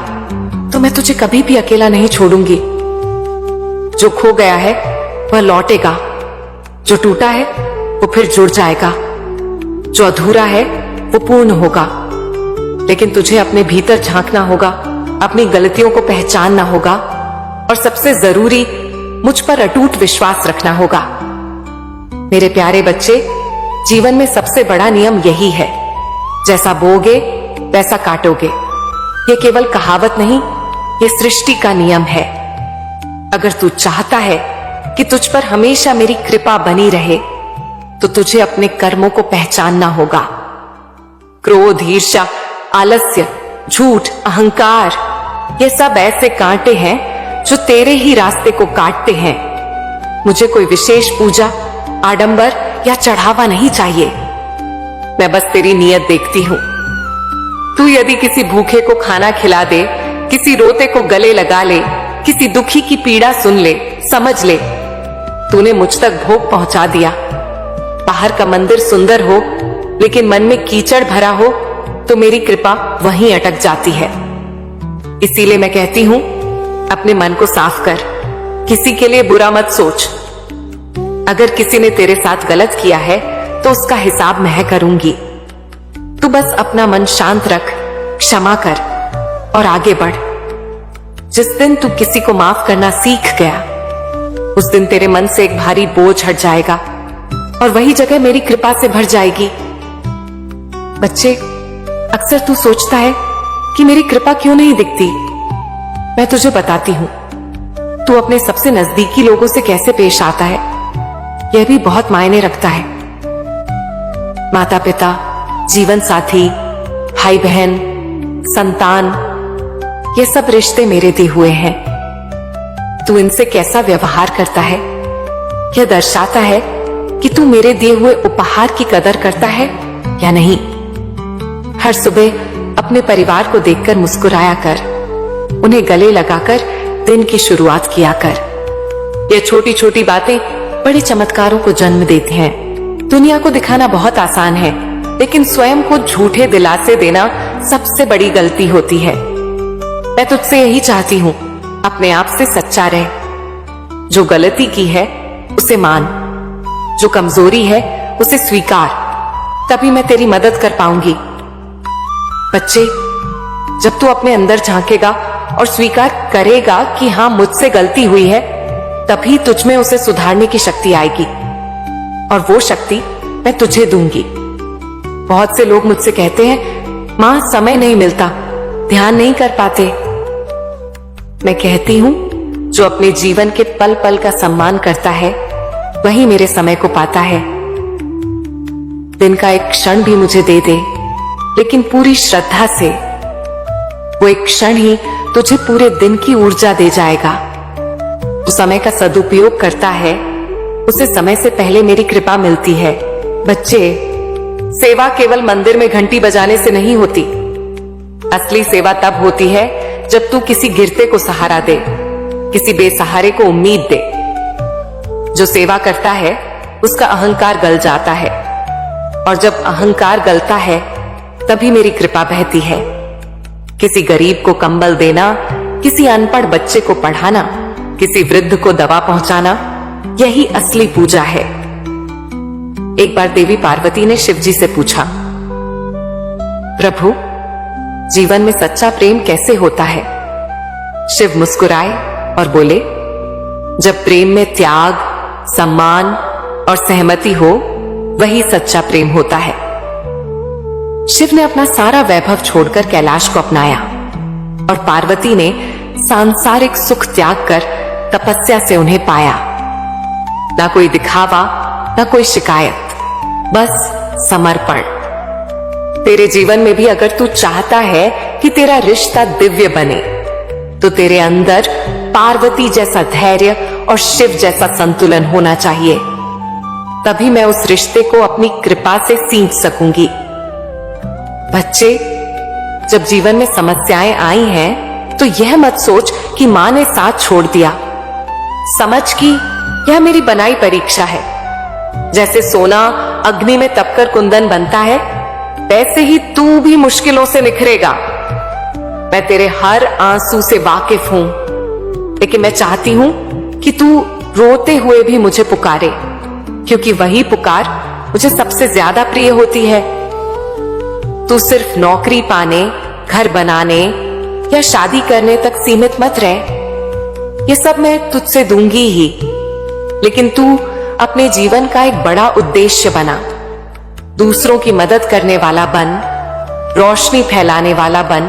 तो मैं तुझे कभी भी अकेला नहीं छोड़ूंगी। जो खो गया है वह लौटेगा, जो टूटा है वो फिर जुड़ जाएगा, जो अधूरा है वो पूर्ण होगा। लेकिन तुझे अपने भीतर झांकना होगा, अपनी गलतियों को पहचानना होगा और सबसे जरूरी, मुझ पर अटूट विश्वास रखना होगा। मेरे प्यारे बच्चे, जीवन में सबसे बड़ा नियम यही है, जैसा बोगे वैसा काटोगे। ये केवल कहावत नहीं, ये सृष्टि का नियम है। अगर तू चाहता है कि तुझ पर हमेशा मेरी कृपा बनी रहे, तो तुझे अपने कर्मों को पहचानना होगा। क्रोध, ईर्ष्या, आलस्य, झूठ, अहंकार, ये सब ऐसे कांटे हैं जो तेरे ही रास्ते को काटते हैं। मुझे कोई विशेष पूजा, आडंबर या चढ़ावा नहीं चाहिए। मैं बस तेरी नीयत देखती हूं। तू यदि किसी भूखे को खाना खिला दे, किसी रोते को गले लगा ले, किसी दुखी की पीड़ा सुन ले, समझ ले तूने मुझ तक भोग पहुंचा दिया। बाहर का मंदिर सुंदर हो लेकिन मन में कीचड़ भरा हो तो मेरी कृपा वहीं अटक जाती है। इसीलिए मैं कहती हूं, अपने मन को साफ कर, किसी के लिए बुरा मत सोच, अगर किसी ने तेरे साथ गलत किया है तो उसका हिसाब मैं करूंगी। तू बस अपना मन शांत रख, क्षमा कर और आगे बढ़। जिस दिन तू किसी को माफ करना सीख गया, उस दिन तेरे मन से एक भारी बोझ हट जाएगा और वही जगह मेरी कृपा से भर जाएगी। बच्चे, अक्सर तू सोचता है कि मेरी कृपा क्यों नहीं दिखती। मैं तुझे बताती हूं, तू अपने सबसे नजदीकी लोगों से कैसे पेश आता है, यह भी बहुत मायने रखता है। माता पिता, जीवन साथी, भाई बहन, संतान, ये सब रिश्ते मेरे दिए हुए हैं। तू इनसे कैसा व्यवहार करता है, यह दर्शाता है कि तू मेरे दिए हुए उपहार की कदर करता है या नहीं। हर सुबह अपने परिवार को देखकर मुस्कुराया कर, उन्हें गले लगाकर दिन की शुरुआत किया कर। यह छोटी छोटी बातें बड़े चमत्कारों को जन्म देती हैं। दुनिया को दिखाना बहुत आसान है, लेकिन स्वयं को झूठे दिलासे देना सबसे बड़ी गलती होती है। मैं तुझसे यही चाहती हूं, अपने आप से सच्चा रह। जो गलती की है उसे मान, जो कमजोरी है उसे स्वीकार, तभी मैं तेरी मदद कर पाऊंगी। बच्चे, जब तू अपने अंदर झांकेगा और स्वीकार करेगा कि हां मुझसे गलती हुई है, तभी तुझ में उसे सुधारने की शक्ति आएगी और वो शक्ति मैं तुझे दूंगी। बहुत से लोग मुझसे कहते हैं, मां समय नहीं मिलता, ध्यान नहीं कर पाते। मैं कहती हूं, जो अपने जीवन के पल पल का सम्मान करता है वही मेरे समय को पाता है। दिन का एक क्षण भी मुझे दे दे, लेकिन पूरी श्रद्धा से, वो एक क्षण ही तुझे पूरे दिन की ऊर्जा दे जाएगा। जो समय का सदुपयोग करता है उसे समय से पहले मेरी कृपा मिलती है। बच्चे, सेवा केवल मंदिर में घंटी बजाने से नहीं होती। असली सेवा तब होती है जब तू किसी गिरते को सहारा दे, किसी बेसहारे को उम्मीद दे। जो सेवा करता है उसका अहंकार गल जाता है, और जब अहंकार गलता है तभी मेरी कृपा बहती है। किसी गरीब को कंबल देना, किसी अनपढ़ बच्चे को पढ़ाना, किसी वृद्ध को दवा पहुंचाना, यही असली पूजा है। एक बार देवी पार्वती ने शिव जी से पूछा, प्रभु, जीवन में सच्चा प्रेम कैसे होता है? शिव मुस्कुराए और बोले, जब प्रेम में त्याग, सम्मान और सहमति हो, वही सच्चा प्रेम होता है। शिव ने अपना सारा वैभव छोड़कर कैलाश को अपनाया और पार्वती ने सांसारिक सुख त्याग कर तपस्या से उन्हें पाया। ना कोई दिखावा, ना कोई शिकायत, बस समर्पण। तेरे जीवन में भी अगर तू चाहता है कि तेरा रिश्ता दिव्य बने, तो तेरे अंदर पार्वती जैसा धैर्य और शिव जैसा संतुलन होना चाहिए। तभी मैं उस रिश्ते को अपनी कृपा से सींच सकूंगी। बच्चे, जब जीवन में समस्याएं आई हैं, तो यह मत सोच कि मां ने साथ छोड़ दिया। समझ कि यह मेरी बनाई परीक्षा है। जैसे सोना अग्नि में तपकर कुंदन बनता है, वैसे ही तू भी मुश्किलों से निखरेगा। मैं तेरे हर आंसू से वाकिफ हूं, लेकिन मैं चाहती हूं कि तू रोते हुए भी मुझे पुकारे, क्योंकि वही पुकार मुझे सबसे ज्यादा प्रिय होती है। तू सिर्फ नौकरी पाने, घर बनाने या शादी करने तक सीमित मत रह। ये सब मैं तुझसे दूंगी ही, लेकिन तू अपने जीवन का एक बड़ा उद्देश्य बना। दूसरों की मदद करने वाला बन, रोशनी फैलाने वाला बन,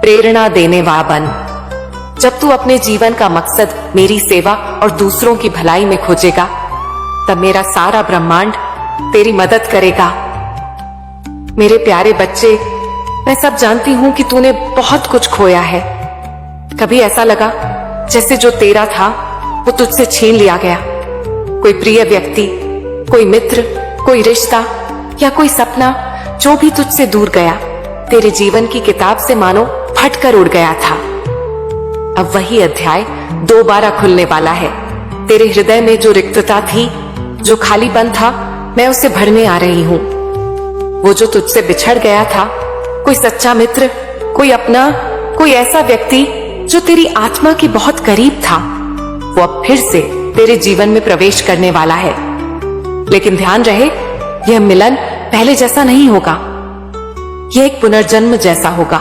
प्रेरणा देने वाला बन। जब तू अपने जीवन का मकसद मेरी सेवा और दूसरों की भलाई में खोजेगा, तब मेरा सारा ब्रह्मांड तेरी मदद करेगा। मेरे प्यारे बच्चे, मैं सब जानती हूं कि तूने बहुत कुछ खोया है। कभी ऐसा लगा जैसे जो तेरा था वो तुझसे छीन लिया गया। कोई प्रिय व्यक्ति, कोई मित्र, कोई रिश्ता या कोई सपना, जो भी तुझसे दूर गया, तेरे जीवन की किताब से मानो फटकर उड़ गया था। अब वही अध्याय दोबारा खुलने वाला है। तेरे हृदय में जो रिक्तता थी, जो खालीपन था, मैं उसे भरने आ रही हूं। वो जो तुझसे बिछड़ गया था, कोई सच्चा मित्र, कोई अपना, कोई ऐसा व्यक्ति जो तेरी आत्मा के बहुत करीब था, वो अब फिर से तेरे जीवन में प्रवेश करने वाला है। लेकिन ध्यान रहे, यह मिलन पहले जैसा नहीं होगा। यह एक पुनर्जन्म जैसा होगा।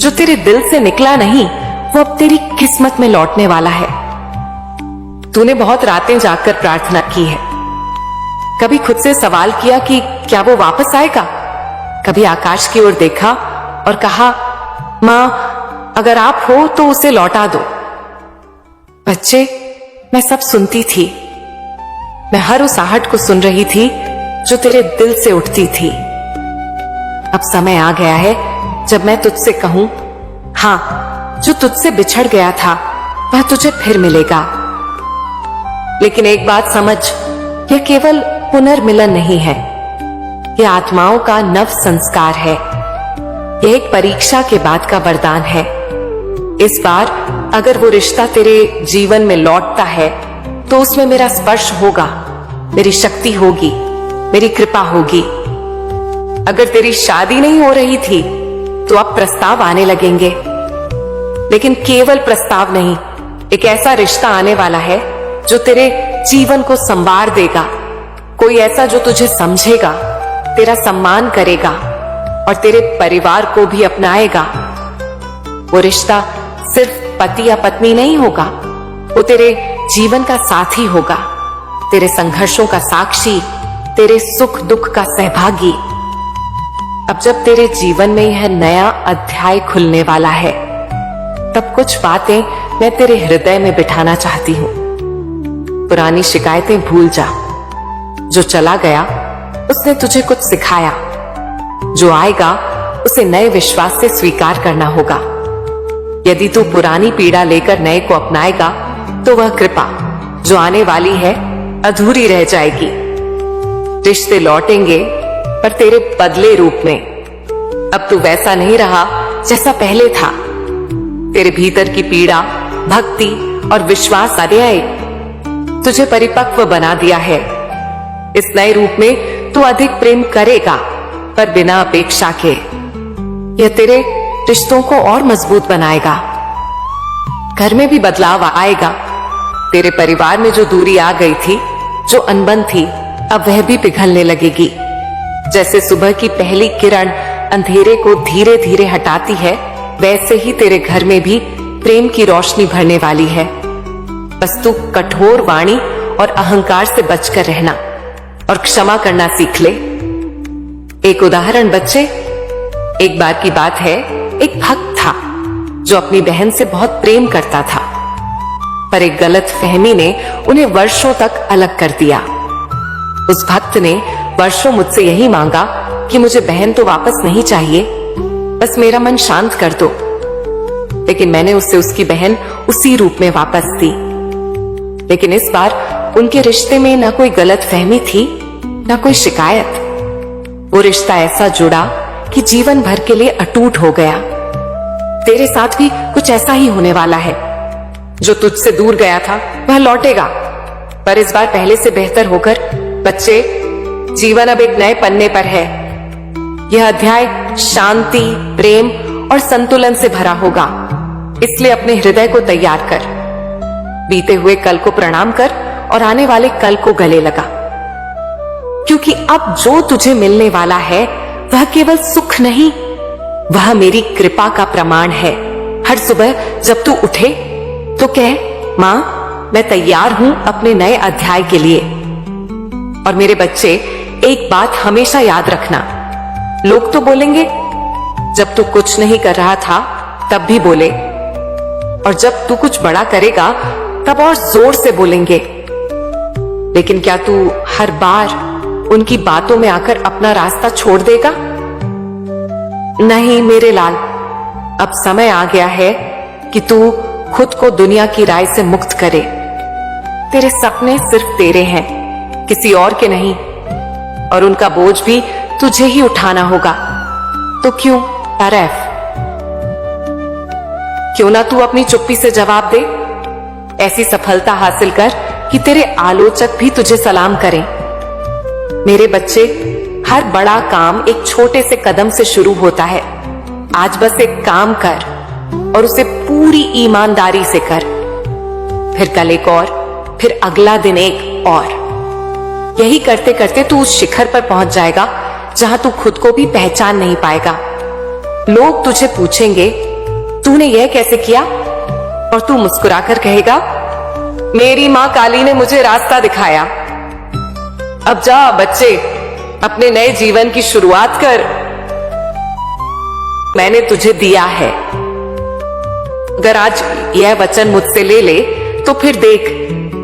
जो तेरे दिल से निकला नहीं, वो अब तेरी किस्मत में लौटने वाला है। तूने बहुत रातें जागकर प्रार्थना की है। कभी खुद से सवाल किया कि क्या वो वापस आएगा? कभी आकाश की ओर देखा और कहा, मां, अगर आप हो तो उसे लौटा दो। बच्चे, मैं सब सुनती थी। मैं हर उस आहट को सुन रही थी जो तेरे दिल से उठती थी। अब समय आ गया है जब मैं तुझसे कहूं, हां, जो तुझसे बिछड़ गया था वह तुझे फिर मिलेगा। लेकिन एक बात समझ, यह केवल पुनर्मिलन नहीं है, यह आत्माओं का नव संस्कार है। यह एक परीक्षा के बाद का वरदान है। इस बार अगर वो रिश्ता तेरे जीवन में लौटता है तो उसमें मेरा स्पर्श होगा, मेरी शक्ति होगी, मेरी कृपा होगी। अगर तेरी शादी नहीं हो रही थी तो अब प्रस्ताव आने लगेंगे, लेकिन केवल प्रस्ताव नहीं, एक ऐसा रिश्ता आने वाला है जो तेरे जीवन को संवार देगा। कोई ऐसा जो तुझे समझेगा, तेरा सम्मान करेगा और तेरे परिवार को भी अपनाएगा। वो रिश्ता सिर्फ पति या पत्नी नहीं होगा, वो तेरे जीवन का साथी होगा, तेरे संघर्षों का साक्षी, तेरे सुख दुख का सहभागी। अब जब तेरे जीवन में यह नया अध्याय खुलने वाला है, तब कुछ बातें मैं तेरे हृदय में बिठाना चाहती हूं। पुरानी शिकायतें भूल जा। जो चला गया उसने तुझे कुछ सिखाया। जो आएगा उसे नए विश्वास से स्वीकार करना होगा। यदि तू पुरानी पीड़ा लेकर नए को अपनाएगा तो वह कृपा जो आने वाली है अधूरी रह जाएगी। रिश्ते लौटेंगे पर तेरे बदले रूप में। अब तू वैसा नहीं रहा जैसा पहले था। तेरे भीतर की पीड़ा, भक्ति और विश्वास आए तुझे परिपक्व बना दिया है। इस नए रूप में तू अधिक प्रेम करेगा, पर बिना अपेक्षा के। यह तेरे रिश्तों को और मजबूत बनाएगा। घर में भी बदलाव आएगा। तेरे परिवार में जो दूरी आ गई थी, जो अनबन थी, अब वह भी पिघलने लगेगी। जैसे सुबह की पहली किरण अंधेरे को धीरे धीरे हटाती है, वैसे ही तेरे घर में भी प्रेम की रोशनी भरने वाली है। बस तू कठोर वाणी और अहंकार से बचकर रहना और क्षमा करना सीख ले। एक उदाहरण बच्चे, एक बार की बात है, एक भक्त था जो अपनी बहन से बहुत प्रेम करता था, पर एक गलत फहमी ने उन्हें वर्षों तक अलग कर दिया। उस भक्त ने वर्षों मुझसे यही मांगा कि मुझे बहन तो वापस नहीं चाहिए, बस मेरा मन शांत कर दो। लेकिन मैंने उसे उसकी बहन उसी रूप में वापस दी। लेकिन इस बार उनके रिश्ते में ना कोई गलत फहमी थी, ना कोई शिकायत। वो रिश्ता ऐसा जुड़ा कि जीवन भर के लिए अटूट हो गया। तेरे साथ भी कुछ ऐसा ही होने वाला है। जो तुझसे दूर गया था वह लौटेगा, पर इस बार पहले से बेहतर होकर। बच्चे, जीवन अब एक नए पन्ने पर है। यह अध्याय शांति, प्रेम और संतुलन से भरा होगा। इसलिए अपने हृदय को तैयार कर। बीते हुए कल को प्रणाम कर और आने वाले कल को गले लगा, क्योंकि अब जो तुझे मिलने वाला है वह केवल सुख नहीं, वह मेरी कृपा का प्रमाण है। हर सुबह जब तू उठे तो कह, मां, मैं तैयार हूं अपने नए अध्याय के लिए। और मेरे बच्चे, एक बात हमेशा याद रखना, लोग तो बोलेंगे, जब तू कुछ नहीं कर रहा था तब भी बोले, और जब तू कुछ बड़ा करेगा तब और जोर से बोलेंगे। लेकिन क्या तू हर बार उनकी बातों में आकर अपना रास्ता छोड़ देगा? नहीं मेरे लाल, अब समय आ गया है कि तू खुद को दुनिया की राय से मुक्त करे। तेरे सपने सिर्फ तेरे हैं, किसी और के नहीं, और उनका बोझ भी तुझे ही उठाना होगा। तो क्यों तारफ? क्यों ना तू अपनी चुप्पी से जवाब दे? ऐसी सफलता हासिल कर कि तेरे आलोचक भी तुझे सलाम करें। मेरे बच्चे, हर बड़ा काम एक छोटे से कदम से शुरू होता है। आज बस एक काम कर और उसे पूरी ईमानदारी से कर। फिर कल एक और, फिर अगला दिन एक और। यही करते करते तू उस शिखर पर पहुंच जाएगा जहां तू खुद को भी पहचान नहीं पाएगा। लोग तुझे पूछेंगे तूने यह कैसे किया, और तू मुस्कुराकर कहेगा मेरी मां काली ने मुझे रास्ता दिखाया। अब जा बच्चे, अपने नए जीवन की शुरुआत कर, मैंने तुझे दिया है। अगर आज यह वचन मुझसे ले ले तो फिर देख,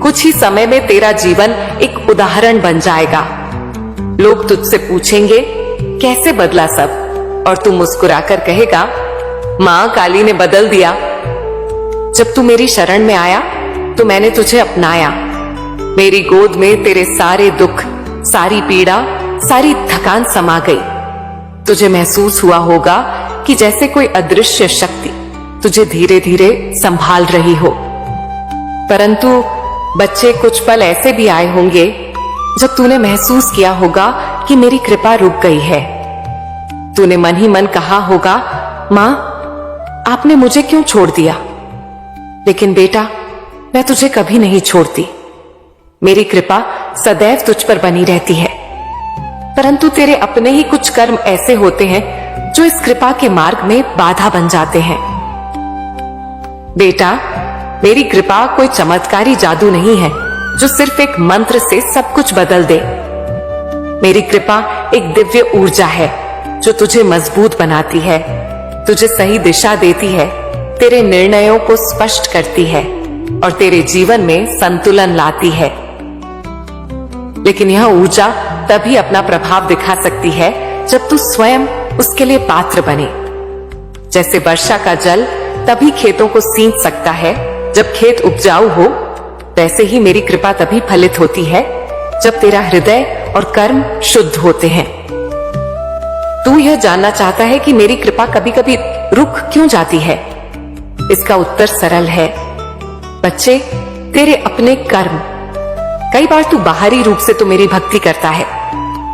कुछ ही समय में तेरा जीवन एक उदाहरण बन जाएगा। लोग तुझसे पूछेंगे कैसे बदला सब, और तू मुस्कुराकर कहेगा मां काली ने बदल दिया। जब तू मेरी शरण में आया तो मैंने तुझे अपनाया। मेरी गोद में तेरे सारे दुख, सारी पीड़ा, सारी थकान समा गई। तुझे महसूस हुआ होगा कि जैसे कोई अदृश्य शक्ति तुझे धीरे धीरे संभाल रही हो। परंतु बच्चे, कुछ पल ऐसे भी आए होंगे जब तूने महसूस किया होगा कि मेरी कृपा रुक गई है। तूने मन ही मन कहा होगा मां, आपने मुझे क्यों छोड़ दिया। लेकिन बेटा, मैं तुझे कभी नहीं छोड़ती। मेरी कृपा सदैव तुझ पर बनी रहती है। परंतु तेरे अपने ही कुछ कर्म ऐसे होते हैं जो इस कृपा के मार्ग में बाधा बन जाते हैं। बेटा, मेरी कृपा कोई चमत्कारी जादू नहीं है जो सिर्फ एक मंत्र से सब कुछ बदल दे। मेरी कृपा एक दिव्य ऊर्जा है जो तुझे मजबूत बनाती है, तुझे सही दिशा देती है, तेरे निर्णयों को स्पष्ट करती है और तेरे जीवन में संतुलन लाती है। लेकिन यह ऊर्जा तभी अपना प्रभाव दिखा सकती है जब तू स्वयं उसके लिए पात्र बने। जैसे वर्षा का जल तभी खेतों को सींच सकता है जब खेत उपजाऊ हो, वैसे ही मेरी कृपा तभी फलित होती है जब तेरा हृदय और कर्म शुद्ध होते हैं। तू यह जानना चाहता है कि मेरी कृपा कभी कभी रुक क्यों जाती है। इसका उत्तर सरल है बच्चे, तेरे अपने कर्म। कई बार तू बाहरी रूप से तो मेरी भक्ति करता है,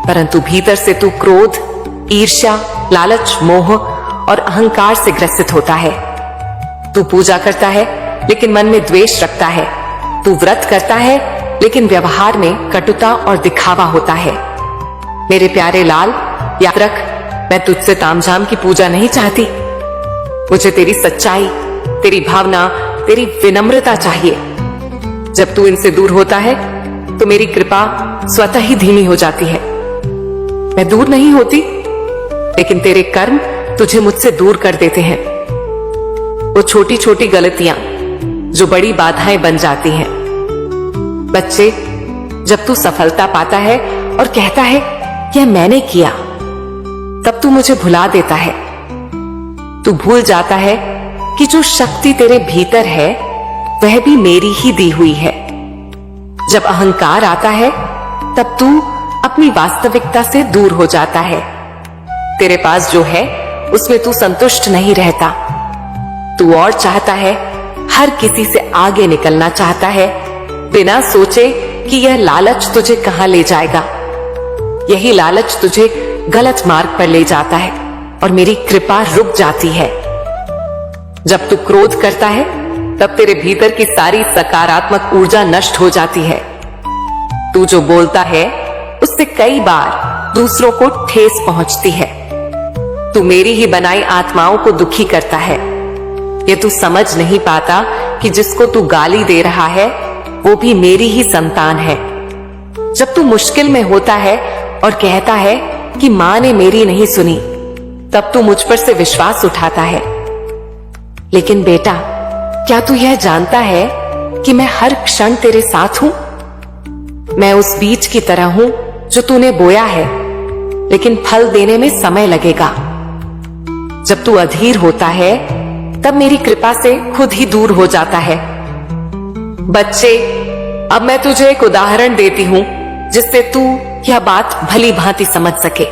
परंतु भीतर से तू क्रोध, ईर्ष्या, लालच, मोह और अहंकार से ग्रसित होता है। तू पूजा करता है लेकिन मन में द्वेष रखता है। तू व्रत करता है लेकिन व्यवहार में कटुता और दिखावा होता है। मेरे प्यारे लाल, याद रख, मैं तुझसे तामझाम की पूजा नहीं चाहती। मुझे तेरी सच्चाई, तेरी भावना, तेरी विनम्रता चाहिए। जब तू इनसे दूर होता है तो मेरी कृपा स्वतः ही धीमी हो जाती है। मैं दूर नहीं होती, लेकिन तेरे कर्म तुझे मुझसे दूर कर देते हैं। वो छोटी छोटी गलतियां जो बड़ी बाधाएं बन जाती हैं। बच्चे, जब तू सफलता पाता है और कहता है यह मैंने किया, तब तू मुझे भुला देता है। तू भूल जाता है कि जो शक्ति तेरे भीतर है वह भी मेरी ही दी हुई है। जब अहंकार आता है तब तू अपनी वास्तविकता से दूर हो जाता है। तेरे पास जो है उसमें तू संतुष्ट नहीं रहता। तू और चाहता है, हर किसी से आगे निकलना चाहता है, बिना सोचे कि यह लालच तुझे कहां ले जाएगा। यही लालच तुझे गलत मार्ग पर ले जाता है और मेरी कृपा रुक जाती है। जब तू क्रोध करता है तब तेरे भीतर की सारी सकारात्मक ऊर्जा नष्ट हो जाती है। तू जो बोलता है उससे कई बार दूसरों को ठेस पहुंचती है। तू मेरी ही बनाई आत्माओं को दुखी करता है। ये तू समझ नहीं पाता कि जिसको तू गाली दे रहा है वो भी मेरी ही संतान है। जब तू मुश्किल में होता है और कहता है कि मां ने मेरी नहीं सुनी, तब तू मुझ पर से विश्वास उठाता है। लेकिन बेटा, क्या तू यह जानता है कि मैं हर क्षण तेरे साथ हूं? मैं उस बीज की तरह हूं जो तूने बोया है, लेकिन फल देने में समय लगेगा। जब तू अधीर होता है तब मेरी कृपा से खुद ही दूर हो जाता है। बच्चे, अब मैं तुझे एक उदाहरण देती हूं जिससे तू यह बात भली भांति समझ सके।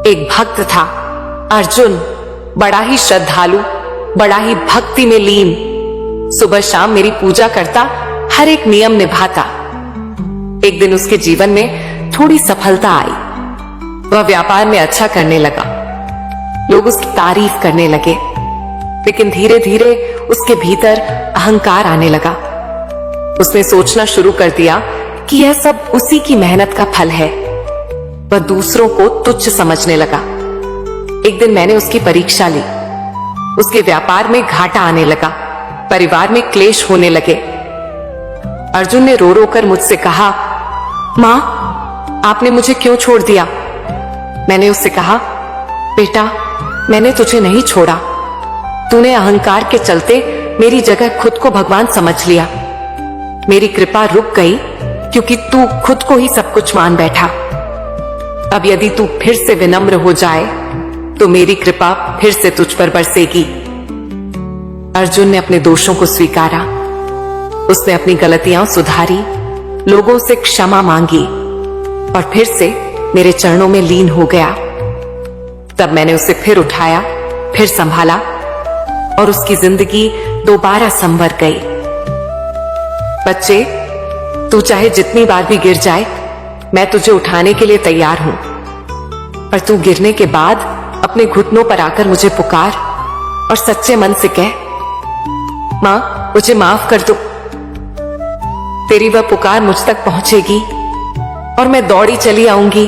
एक भक्त था, अर्जुन, बड़ा ही श्रद्धालु, बड़ा ही भक्ति में लीन। सुबह शाम मेरी पूजा करता, हर एक नियम निभाता। एक दिन उसके जीवन में थोड़ी सफलता आई। वह व्यापार में अच्छा करने लगा। लोग उसकी तारीफ करने लगे, लेकिन धीरे धीरे उसके भीतर अहंकार आने लगा। उसने सोचना शुरू कर दिया कि यह सब उसी की मेहनत का फल है। वह दूसरों को तुच्छ समझने लगा। एक दिन मैंने उसकी परीक्षा ली। उसके व्यापार में घाटा आने लगा, परिवार में क्लेश होने लगे। अर्जुन ने रो रो कर मुझसे कहा, मां, आपने मुझे क्यों छोड़ दिया? मैंने उससे कहा, बेटा, मैंने तुझे नहीं छोड़ा। तूने अहंकार के चलते मेरी जगह खुद को भगवान समझ लिया। मेरी कृपा रुक गई क्योंकि तू खुद को ही सब कुछ मान बैठा। अब यदि तू फिर से विनम्र हो जाए तो मेरी कृपा फिर से तुझ पर बरसेगी। अर्जुन ने अपने दोषों को स्वीकारा। उसने अपनी गलतियां सुधारी, लोगों से क्षमा मांगी और फिर से मेरे चरणों में लीन हो गया। तब मैंने उसे फिर उठाया, फिर संभाला और उसकी जिंदगी दोबारा संवर गई। बच्चे, तू चाहे जितनी बार भी गिर जाए, मैं तुझे उठाने के लिए तैयार हूं। पर तू गिरने के बाद अपने घुटनों पर आकर मुझे पुकार और सच्चे मन से कह, मां, मुझे माफ कर दो। तेरी वह पुकार मुझ तक पहुंचेगी और मैं दौड़ी चली आऊंगी।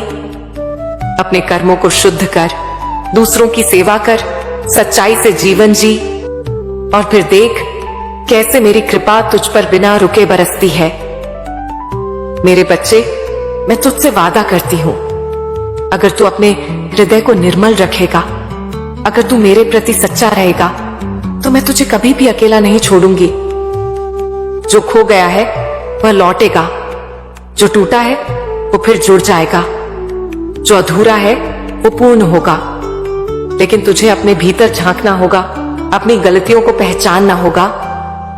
अपने कर्मों को शुद्ध कर, दूसरों की सेवा कर, सच्चाई से जीवन जी और फिर देख कैसे मेरी कृपा तुझ पर बिना रुके बरसती है। मेरे बच्चे, मैं तुझसे वादा करती हूं, अगर तू अपने हृदय को निर्मल रखेगा, अगर तू मेरे प्रति सच्चा रहेगा, तो मैं तुझे कभी भी अकेला नहीं छोड़ूंगी। जो खो गया है वह लौटेगा, जो टूटा है वो फिर जुड़ जाएगा, जो अधूरा है वो पूर्ण होगा। लेकिन तुझे अपने भीतर झांकना होगा, अपनी गलतियों को पहचानना होगा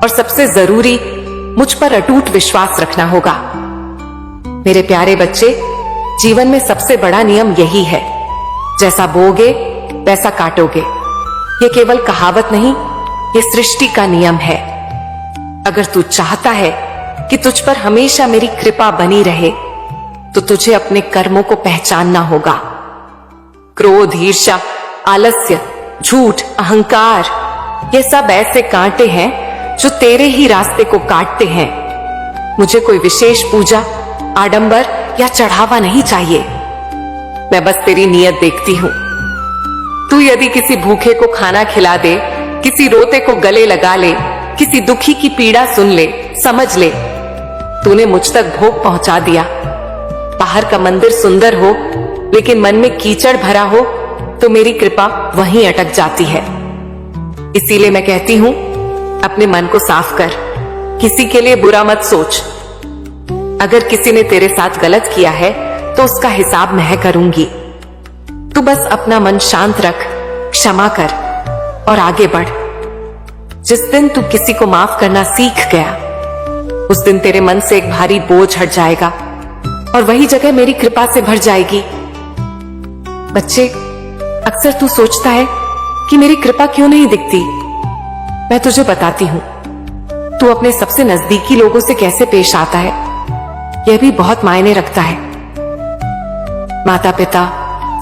और सबसे जरूरी, मुझ पर अटूट विश्वास रखना होगा। मेरे प्यारे बच्चे, जीवन में सबसे बड़ा नियम यही है, जैसा बोओगे वैसा काटोगे। ये केवल कहावत नहीं, ये सृष्टि का नियम है। अगर तू चाहता है कि तुझ पर हमेशा मेरी कृपा बनी रहे, तो तुझे अपने कर्मों को पहचानना होगा। क्रोध, ईर्ष्या, आलस्य, झूठ, अहंकार, ये सब ऐसे कांटे हैं जो तेरे ही रास्ते को काटते हैं। मुझे कोई विशेष पूजा, आडंबर या चढ़ावा नहीं चाहिए। मैं बस तेरी नीयत देखती हूं। तू यदि किसी भूखे को खाना खिला दे, किसी रोते को गले लगा ले, किसी दुखी की पीड़ा सुन ले, समझ ले तूने मुझ तक भोग पहुंचा दिया। बाहर का मंदिर सुंदर हो लेकिन मन में कीचड़ भरा हो तो मेरी कृपा वहीं अटक जाती है। इसीलिए मैं कहती हूं, अपने मन को साफ कर, किसी के लिए बुरा मत सोच। अगर किसी ने तेरे साथ गलत किया है तो उसका हिसाब मैं करूंगी। तू बस अपना मन शांत रख, क्षमा कर और आगे बढ़। जिस दिन तू किसी को माफ करना सीख गया, उस दिन तेरे मन से एक भारी बोझ हट जाएगा और वही जगह मेरी कृपा से भर जाएगी। बच्चे, अक्सर तू सोचता है कि मेरी कृपा क्यों नहीं दिखती। मैं तुझे बताती हूं, तू अपने सबसे नजदीकी लोगों से कैसे पेश आता है, यह भी बहुत मायने रखता है। माता पिता,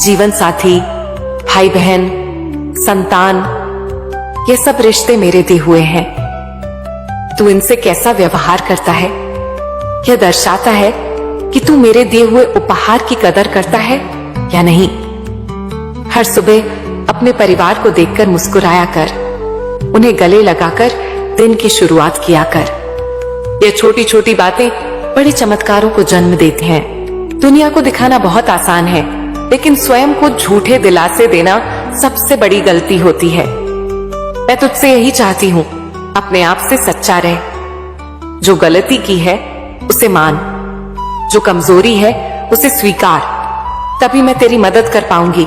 जीवन साथी, भाई बहन, संतान, ये सब रिश्ते मेरे दिए हुए हैं। तू इनसे कैसा व्यवहार करता है, यह दर्शाता है कि तू मेरे दिए हुए उपहार की कदर करता है या नहीं। हर सुबह अपने परिवार को देखकर मुस्कुराया कर, उन्हें गले लगाकर दिन की शुरुआत किया कर। ये छोटी छोटी बातें बड़े चमत्कारों को जन्म देती हैं। दुनिया को दिखाना बहुत आसान है, लेकिन स्वयं को झूठे दिलासे देना सबसे बड़ी गलती होती है। मैं तुझसे यही चाहती हूं, अपने आप से सच्चा रह। जो गलती की है उसे मान, जो कमजोरी है उसे स्वीकार, तभी मैं तेरी मदद कर पाऊंगी।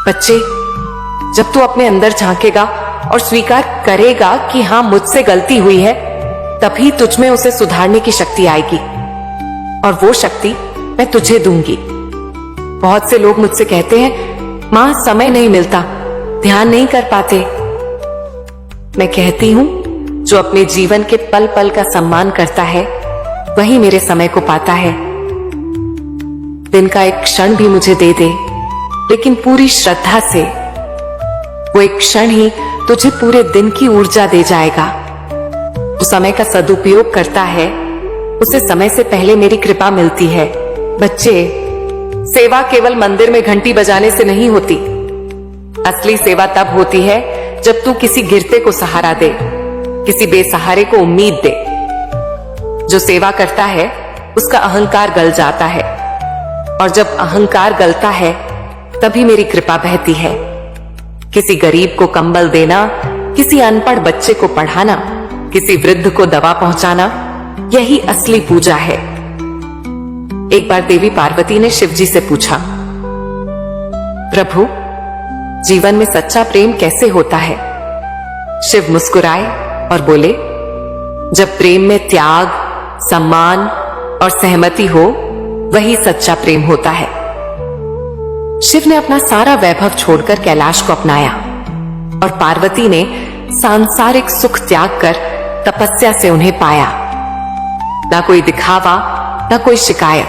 बच्चे, जब तू अपने अंदर झांकेगा और स्वीकार करेगा कि हां, मुझसे गलती हुई है, तभी तुझ में उसे सुधारने की शक्ति आएगी और वो शक्ति मैं तुझे दूंगी। बहुत से लोग मुझसे कहते हैं, मां, समय नहीं मिलता, ध्यान नहीं कर पाते। मैं कहती हूं, जो अपने जीवन के पल पल का सम्मान करता है वही मेरे समय को पाता है। दिन का एक क्षण भी मुझे दे दे, लेकिन पूरी श्रद्धा से। वो एक क्षण ही तुझे पूरे दिन की ऊर्जा दे जाएगा। वो समय का सदुपयोग करता है उसे समय से पहले मेरी कृपा मिलती है। बच्चे, सेवा केवल मंदिर में घंटी बजाने से नहीं होती। असली सेवा तब होती है जब तू किसी गिरते को सहारा दे, किसी बेसहारे को उम्मीद दे। जो सेवा करता है उसका अहंकार गल जाता है, और जब अहंकार गलता है तभी मेरी कृपा बहती है। किसी गरीब को कंबल देना, किसी अनपढ़ बच्चे को पढ़ाना, किसी वृद्ध को दवा पहुंचाना, यही असली पूजा है। एक बार देवी पार्वती ने शिव जी से पूछा, प्रभु, जीवन में सच्चा प्रेम कैसे होता है? शिव मुस्कुराए और बोले, जब प्रेम में त्याग, सम्मान और सहमति हो, वही सच्चा प्रेम होता है। शिव ने अपना सारा वैभव छोड़कर कैलाश को अपनाया और पार्वती ने सांसारिक सुख त्याग कर तपस्या से उन्हें पाया। ना कोई दिखावा, ना कोई शिकायत,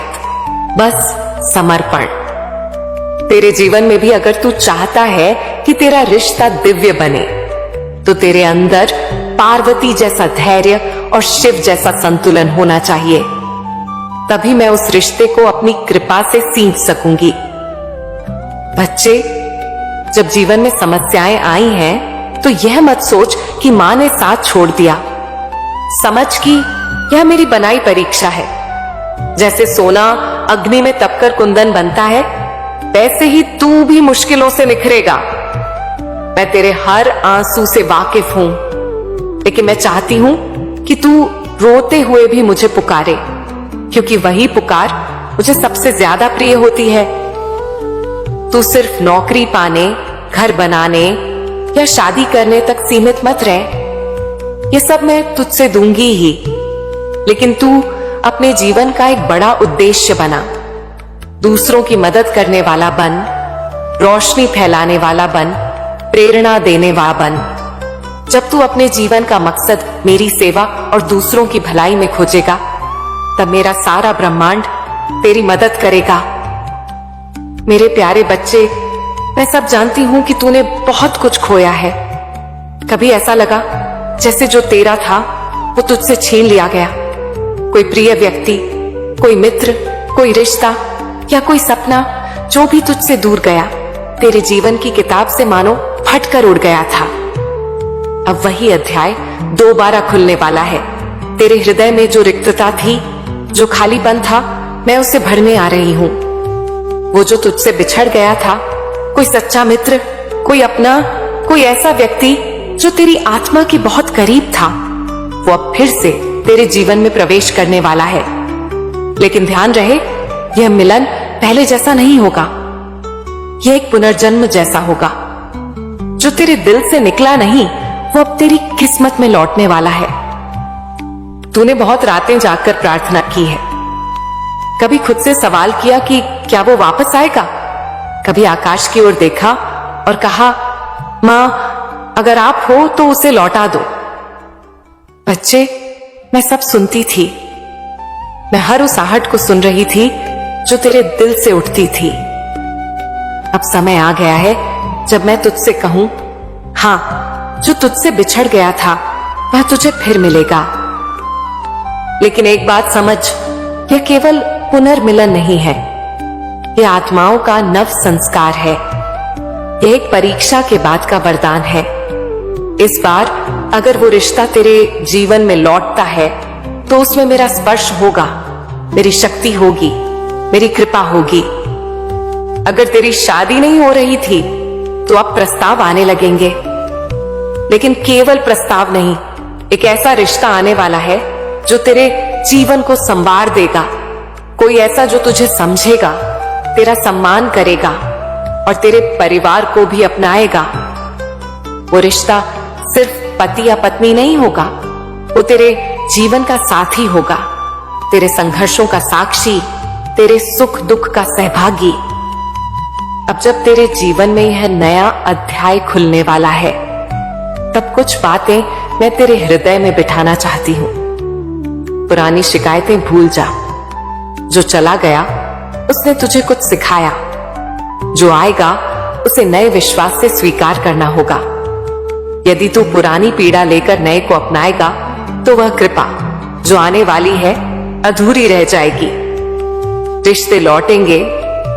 बस समर्पण। तेरे जीवन में भी अगर तू चाहता है कि तेरा रिश्ता दिव्य बने, तो तेरे अंदर पार्वती जैसा धैर्य और शिव जैसा संतुलन होना चाहिए। तभी मैं उस रिश्ते को अपनी कृपा से सींच सकूंगी। बच्चे, जब जीवन में समस्याएं आई हैं, तो यह मत सोच कि मां ने साथ छोड़ दिया। समझ कि यह मेरी बनाई परीक्षा है। जैसे सोना अग्नि में तपकर कुंदन बनता है, वैसे ही तू भी मुश्किलों से निखरेगा। मैं तेरे हर आंसू से वाकिफ हूं, लेकिन मैं चाहती हूं कि तू रोते हुए भी मुझे पुकारे, क्योंकि वही पुकार मुझे सबसे ज्यादा प्रिय होती है। तू सिर्फ नौकरी पाने, घर बनाने या शादी करने तक सीमित मत रह। ये सब मैं तुझसे दूंगी ही, लेकिन तू अपने जीवन का एक बड़ा उद्देश्य बना। दूसरों की मदद करने वाला बन, रोशनी फैलाने वाला बन, प्रेरणा देने वाला बन। जब तू अपने जीवन का मकसद मेरी सेवा और दूसरों की भलाई में खोजेगा, तब मेरा सारा ब्रह्मांड तेरी मदद करेगा। मेरे प्यारे बच्चे, मैं सब जानती हूं कि तूने बहुत कुछ खोया है। कभी ऐसा लगा जैसे जो तेरा था वो तुझसे छीन लिया गया। कोई प्रिय व्यक्ति, कोई मित्र, कोई रिश्ता या कोई सपना, जो भी तुझसे दूर गया, तेरे जीवन की किताब से मानो फटकर उड़ गया था। अब वही अध्याय दोबारा खुलने वाला है। तेरे हृदय में जो रिक्तता थी, जो खालीपन था, मैं उसे भरने आ रही हूं। वो जो तुझसे बिछड़ गया था, कोई सच्चा मित्र, कोई अपना, कोई ऐसा व्यक्ति जो तेरी आत्मा के बहुत करीब था, वो अब फिर से तेरे जीवन में प्रवेश करने वाला है। लेकिन ध्यान रहे, यह मिलन पहले जैसा नहीं होगा। यह एक पुनर्जन्म जैसा होगा। जो तेरे दिल से निकला नहीं, वो अब तेरी किस्मत में लौटने वाला है। तूने बहुत रातें जागकर प्रार्थना की है। कभी खुद से सवाल किया कि क्या वो वापस आएगा? कभी आकाश की ओर देखा और कहा, मां, अगर आप हो तो उसे लौटा दो। बच्चे, मैं सब सुनती थी। मैं हर उस आहट को सुन रही थी जो तेरे दिल से उठती थी। अब समय आ गया है जब मैं तुझसे कहूं, हां, जो तुझसे बिछड़ गया था वह तुझे फिर मिलेगा। लेकिन एक बात समझ, यह केवल पुनर्मिलन नहीं है, यह आत्माओं का नव संस्कार है। यह एक परीक्षा के बाद का वरदान है। इस बार अगर वो रिश्ता तेरे जीवन में लौटता है, तो उसमें मेरा स्पर्श होगा, मेरी शक्ति होगी, मेरी कृपा होगी। अगर तेरी शादी नहीं हो रही थी, तो अब प्रस्ताव आने लगेंगे। लेकिन केवल प्रस्ताव नहीं, एक ऐसा रिश्ता आने वाला है जो तेरे जीवन को संवार देगा। कोई ऐसा जो तुझे समझेगा, तेरा सम्मान करेगा और तेरे परिवार को भी अपनाएगा। वो रिश्ता सिर्फ पति या पत्नी नहीं होगा, वो तेरे जीवन का साथी होगा, तेरे संघर्षों का साक्षी, तेरे सुख दुख का सहभागी। अब जब तेरे जीवन में यह नया अध्याय खुलने वाला है, तब कुछ बातें मैं तेरे हृदय में बिठाना चाहती हूं। पुरानी शिकायतें भूल जा। जो चला गया उसने तुझे कुछ सिखाया। जो आएगा उसे नए विश्वास से स्वीकार करना होगा। यदि तू पुरानी पीड़ा लेकर नए को अपनाएगा, तो वह कृपा जो आने वाली है अधूरी रह जाएगी। रिश्ते लौटेंगे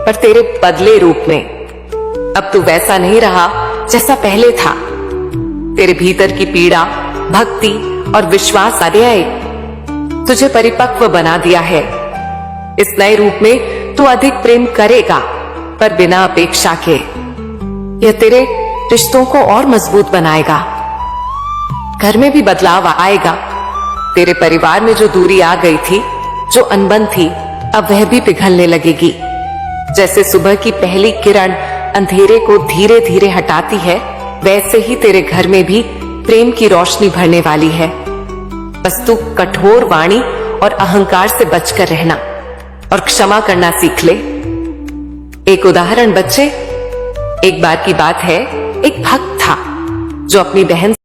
पर तेरे बदले रूप में। अब तू वैसा नहीं रहा जैसा पहले था। तेरे भीतर की पीड़ा, भक्ति और विश्वास आगे आए तुझे परिपक्व बना दिया है। इस नए रूप में तू अधिक प्रेम करेगा, पर बिना अपेक्षा के। यह तेरे रिश्तों को और मजबूत बनाएगा। घर में भी बदलाव आएगा। तेरे परिवार में जो दूरी आ गई थी, जो अनबन थी, अब वह भी पिघलने लगेगी। जैसे सुबह की पहली किरण अंधेरे को धीरे धीरे हटाती है, वैसे ही तेरे घर में भी प्रेम की रोशनी भरने वाली है। बस तू कठोर वाणी और अहंकार से बचकर रहना और क्षमा करना सीख ले। एक उदाहरण बच्चे, एक बार की बात है, एक भक्त था जो अपनी बहन